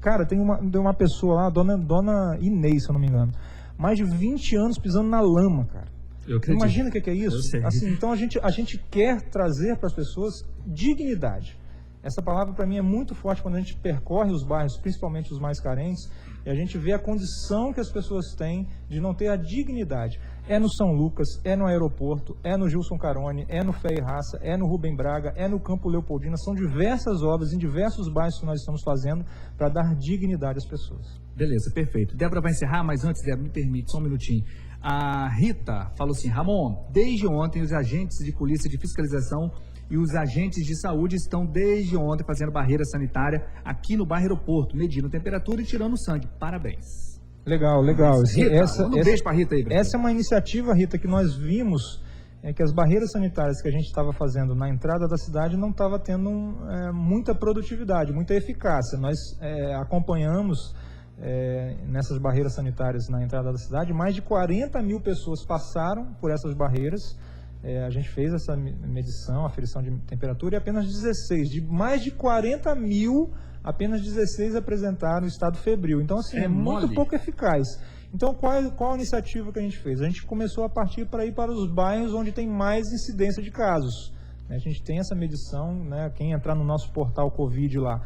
cara, tem uma pessoa lá, a dona Inês, se eu não me engano, mais de 20 anos pisando na lama, cara. Eu acredito. Imagina o que é isso? Eu sei. Assim, então a gente quer trazer para as pessoas dignidade. Essa palavra para mim é muito forte quando a gente percorre os bairros, principalmente os mais carentes, e a gente vê a condição que as pessoas têm de não ter a dignidade. É no São Lucas, é no aeroporto, é no Gilson Caroni, é no Fé e Raça, é no Rubem Braga, é no Campo Leopoldina. São diversas obras em diversos bairros que nós estamos fazendo para dar dignidade às pessoas. Beleza, perfeito. Débora vai encerrar, mas antes, Débora, me permite só um minutinho. A Rita falou assim: Ramon, desde ontem os agentes de polícia de fiscalização e os agentes de saúde estão desde ontem fazendo barreira sanitária aqui no bairro Aeroporto, medindo temperatura e tirando sangue. Parabéns. Legal. Rita, um beijo pra Rita aí. Essa é uma iniciativa, Rita, que nós vimos que as barreiras sanitárias que a gente estava fazendo na entrada da cidade não estava tendo muita produtividade, muita eficácia. Nós acompanhamos nessas barreiras sanitárias na entrada da cidade, mais de 40 mil pessoas passaram por essas barreiras. A gente fez essa medição, aferição de temperatura, e apenas 16, de mais de 40 mil, apenas 16 apresentaram estado febril. Então, assim, é muito pouco eficaz. Então, qual a iniciativa que a gente fez? A gente começou a partir para ir para os bairros onde tem mais incidência de casos. A gente tem essa medição, né? Quem entrar no nosso portal Covid lá,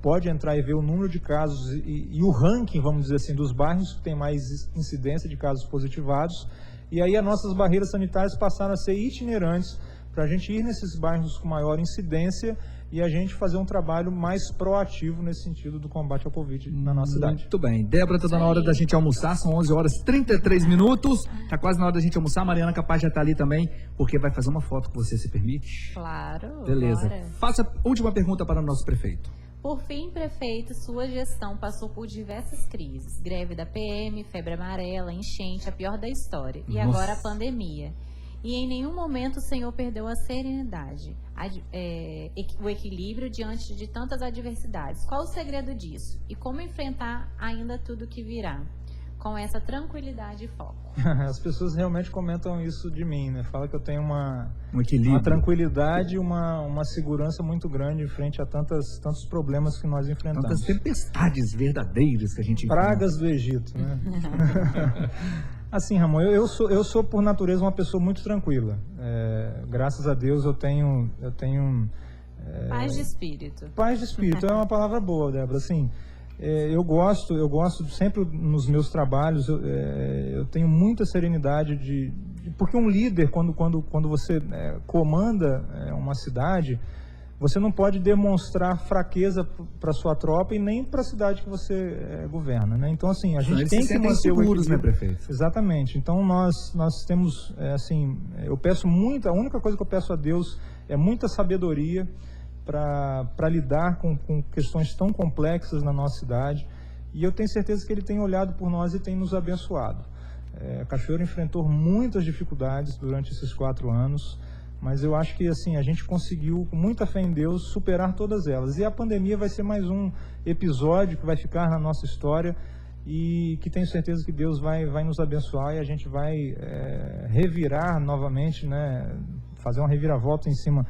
pode entrar e ver o número de casos e o ranking, vamos dizer assim, dos bairros que tem mais incidência de casos positivados. E aí as nossas barreiras sanitárias passaram a ser itinerantes para a gente ir nesses bairros com maior incidência e a gente fazer um trabalho mais proativo nesse sentido do combate ao Covid na nossa cidade. Muito bem. Débora, está na hora da gente almoçar, são 11 horas e 33 minutos. Está quase na hora da gente almoçar. A Mariana capaz já está ali também, porque vai fazer uma foto com você, se permite? Claro. Beleza. Bora. Faça a última pergunta para o nosso prefeito. Por fim, prefeito, sua gestão passou por diversas crises. Greve da PM, febre amarela, enchente, a pior da história. E Nossa. agora a pandemia. E em nenhum momento o senhor perdeu a serenidade, o equilíbrio diante de tantas adversidades. Qual o segredo disso? E como enfrentar ainda tudo que virá? Com essa tranquilidade e foco. As pessoas realmente comentam isso de mim, né? Fala que eu tenho uma equilíbrio, uma tranquilidade, uma segurança muito grande em frente a tantos problemas que nós enfrentamos. Tantas tempestades verdadeiras que a gente enfrenta. Pragas do Egito, né? Assim, Ramon, eu sou por natureza uma pessoa muito tranquila. Graças a Deus eu tenho Paz de espírito. Paz de espírito é uma palavra boa, Débora. Assim, eu gosto sempre nos meus trabalhos, eu tenho muita serenidade porque um líder, quando você comanda uma cidade, você não pode demonstrar fraqueza para sua tropa e nem para a cidade que você governa, né? Então, assim, a gente tem que manter seguros, né, prefeito? Exatamente. Então, nós temos, eu peço a única coisa que eu peço a Deus é muita sabedoria para lidar com questões tão complexas na nossa cidade, e eu tenho certeza que Ele tem olhado por nós e tem nos abençoado. Cachoeiro enfrentou muitas dificuldades durante esses 4 anos, mas eu acho que assim a gente conseguiu, com muita fé em Deus, superar todas elas. E a pandemia vai ser mais um episódio que vai ficar na nossa história e que tenho certeza que Deus vai nos abençoar e a gente vai revirar novamente, né, fazer uma reviravolta em cima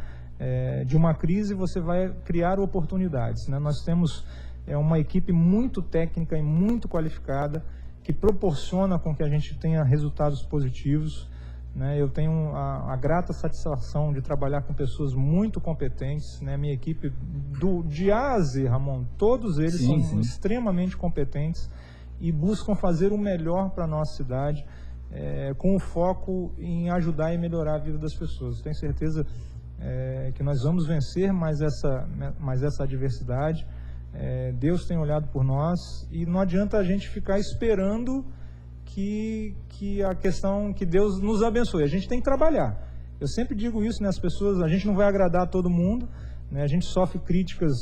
de uma crise. Você vai criar oportunidades, né? Nós temos uma equipe muito técnica e muito qualificada que proporciona com que a gente tenha resultados positivos. né? Eu tenho a grata satisfação de trabalhar com pessoas muito competentes, né? Minha equipe de A a Z, Ramon, todos eles são extremamente competentes e buscam fazer o melhor para a nossa cidade, com o foco em ajudar e melhorar a vida das pessoas. Tenho certeza que nós vamos vencer mais essa adversidade. Deus tem olhado por nós e não adianta a gente ficar esperando que a questão que Deus nos abençoe. A gente tem que trabalhar. Eu sempre digo isso, né? As pessoas, a gente não vai agradar a todo mundo, né? A gente sofre críticas,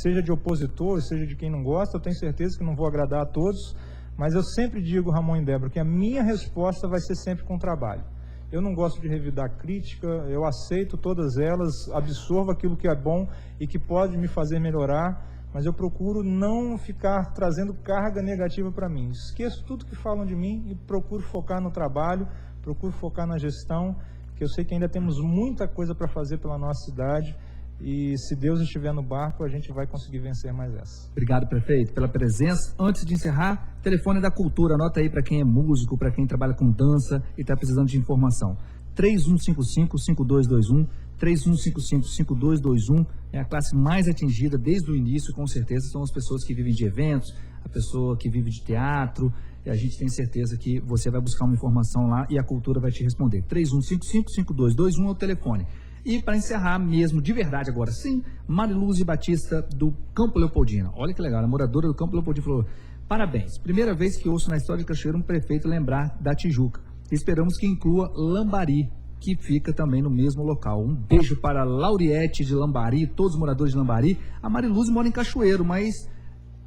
seja de opositor, seja de quem não gosta. Eu tenho certeza que não vou agradar a todos, mas eu sempre digo, Ramon e Débora, que a minha resposta vai ser sempre com trabalho. Eu não gosto de revidar crítica, eu aceito todas elas, absorvo aquilo que é bom e que pode me fazer melhorar, mas eu procuro não ficar trazendo carga negativa para mim. Esqueço tudo que falam de mim e procuro focar no trabalho, procuro focar na gestão, que eu sei que ainda temos muita coisa para fazer pela nossa cidade e se Deus estiver no barco, a gente vai conseguir vencer mais essa. Obrigado, prefeito, pela presença. Antes de encerrar, telefone da cultura, anota aí para quem é músico, para quem trabalha com dança e está precisando de informação. 3155-5221, 3155-5221, é a classe mais atingida desde o início, com certeza, são as pessoas que vivem de eventos, a pessoa que vive de teatro, e a gente tem certeza que você vai buscar uma informação lá e a cultura vai te responder. 3155-5221 é o telefone. E para encerrar mesmo, de verdade agora, sim, Mariluz Batista do Campo Leopoldina. Olha que legal, a moradora do Campo Leopoldina falou: parabéns, primeira vez que ouço na história de Cachoeiro um prefeito lembrar da Tijuca. Esperamos que inclua Lambari, que fica também no mesmo local. Um beijo para Lauriette de Lambari, todos os moradores de Lambari. A Mariluz mora em Cachoeiro, mas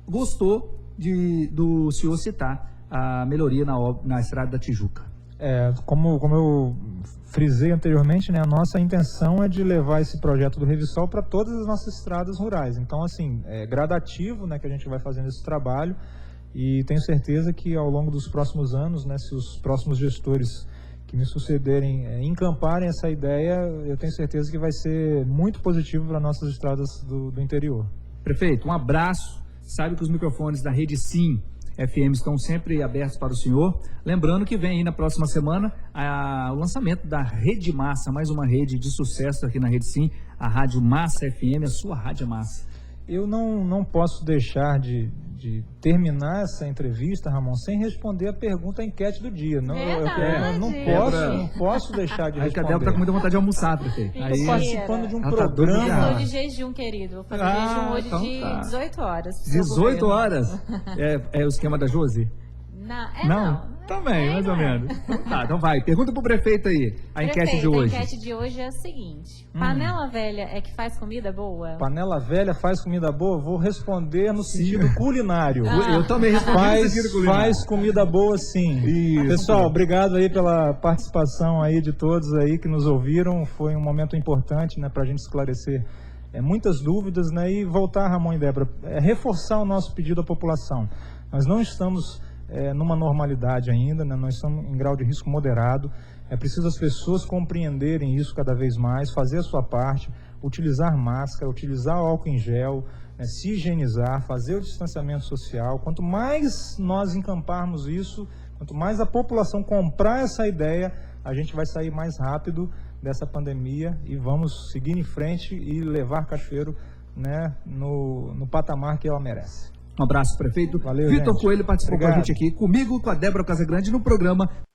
gostou do senhor citar a melhoria na estrada da Tijuca. Como eu frisei anteriormente, né, a nossa intenção é de levar esse projeto do Revisol para todas as nossas estradas rurais. Então, assim, é gradativo, né, que a gente vai fazendo esse trabalho e tenho certeza que ao longo dos próximos anos, né, se os próximos gestores que me sucederem encamparem essa ideia, eu tenho certeza que vai ser muito positivo para nossas estradas do interior. Prefeito, um abraço. Sabe que os microfones da Rede Sim FM estão sempre abertos para o senhor. Lembrando que vem aí na próxima semana o lançamento da Rede Massa, mais uma rede de sucesso aqui na Rede Sim, a Rádio Massa FM, a sua Rádio Massa. Eu não posso deixar de terminar essa entrevista, Ramon, sem responder a pergunta, a enquete do dia. Não posso deixar de responder. Aí que a Débora está com muita vontade de almoçar, prefeito. Estou participando de um Eu programa. estou de jejum, querido. Vou fazer jejum hoje então de tá. 18 horas. 18 horas? É o esquema da Josi? Não. Também, mais ou menos. Então vai, pergunta pro prefeito aí, a enquete de hoje. A enquete de hoje é a seguinte: panela velha é que faz comida boa? Panela velha faz comida boa? Vou responder no sentido culinário. Eu também respondi no sentido culinário. Faz comida boa, sim. Isso. Pessoal, obrigado aí pela participação aí de todos aí que nos ouviram. Foi um momento importante, né, pra gente esclarecer muitas dúvidas, né, e voltar, Ramon e Débora, reforçar o nosso pedido à população. Nós não estamos numa normalidade ainda, né? Nós estamos em grau de risco moderado. É preciso as pessoas compreenderem isso cada vez mais, fazer a sua parte, utilizar máscara, utilizar o álcool em gel, né? Se higienizar, fazer o distanciamento social. Quanto mais nós encamparmos isso, quanto mais a população comprar essa ideia, a gente vai sair mais rápido dessa pandemia e vamos seguir em frente e levar Cachoeiro, né, no patamar que ela merece. Um abraço, prefeito. Valeu, Vitor gente. Coelho participou Obrigado. com a gente aqui, comigo, com a Débora Casagrande, no programa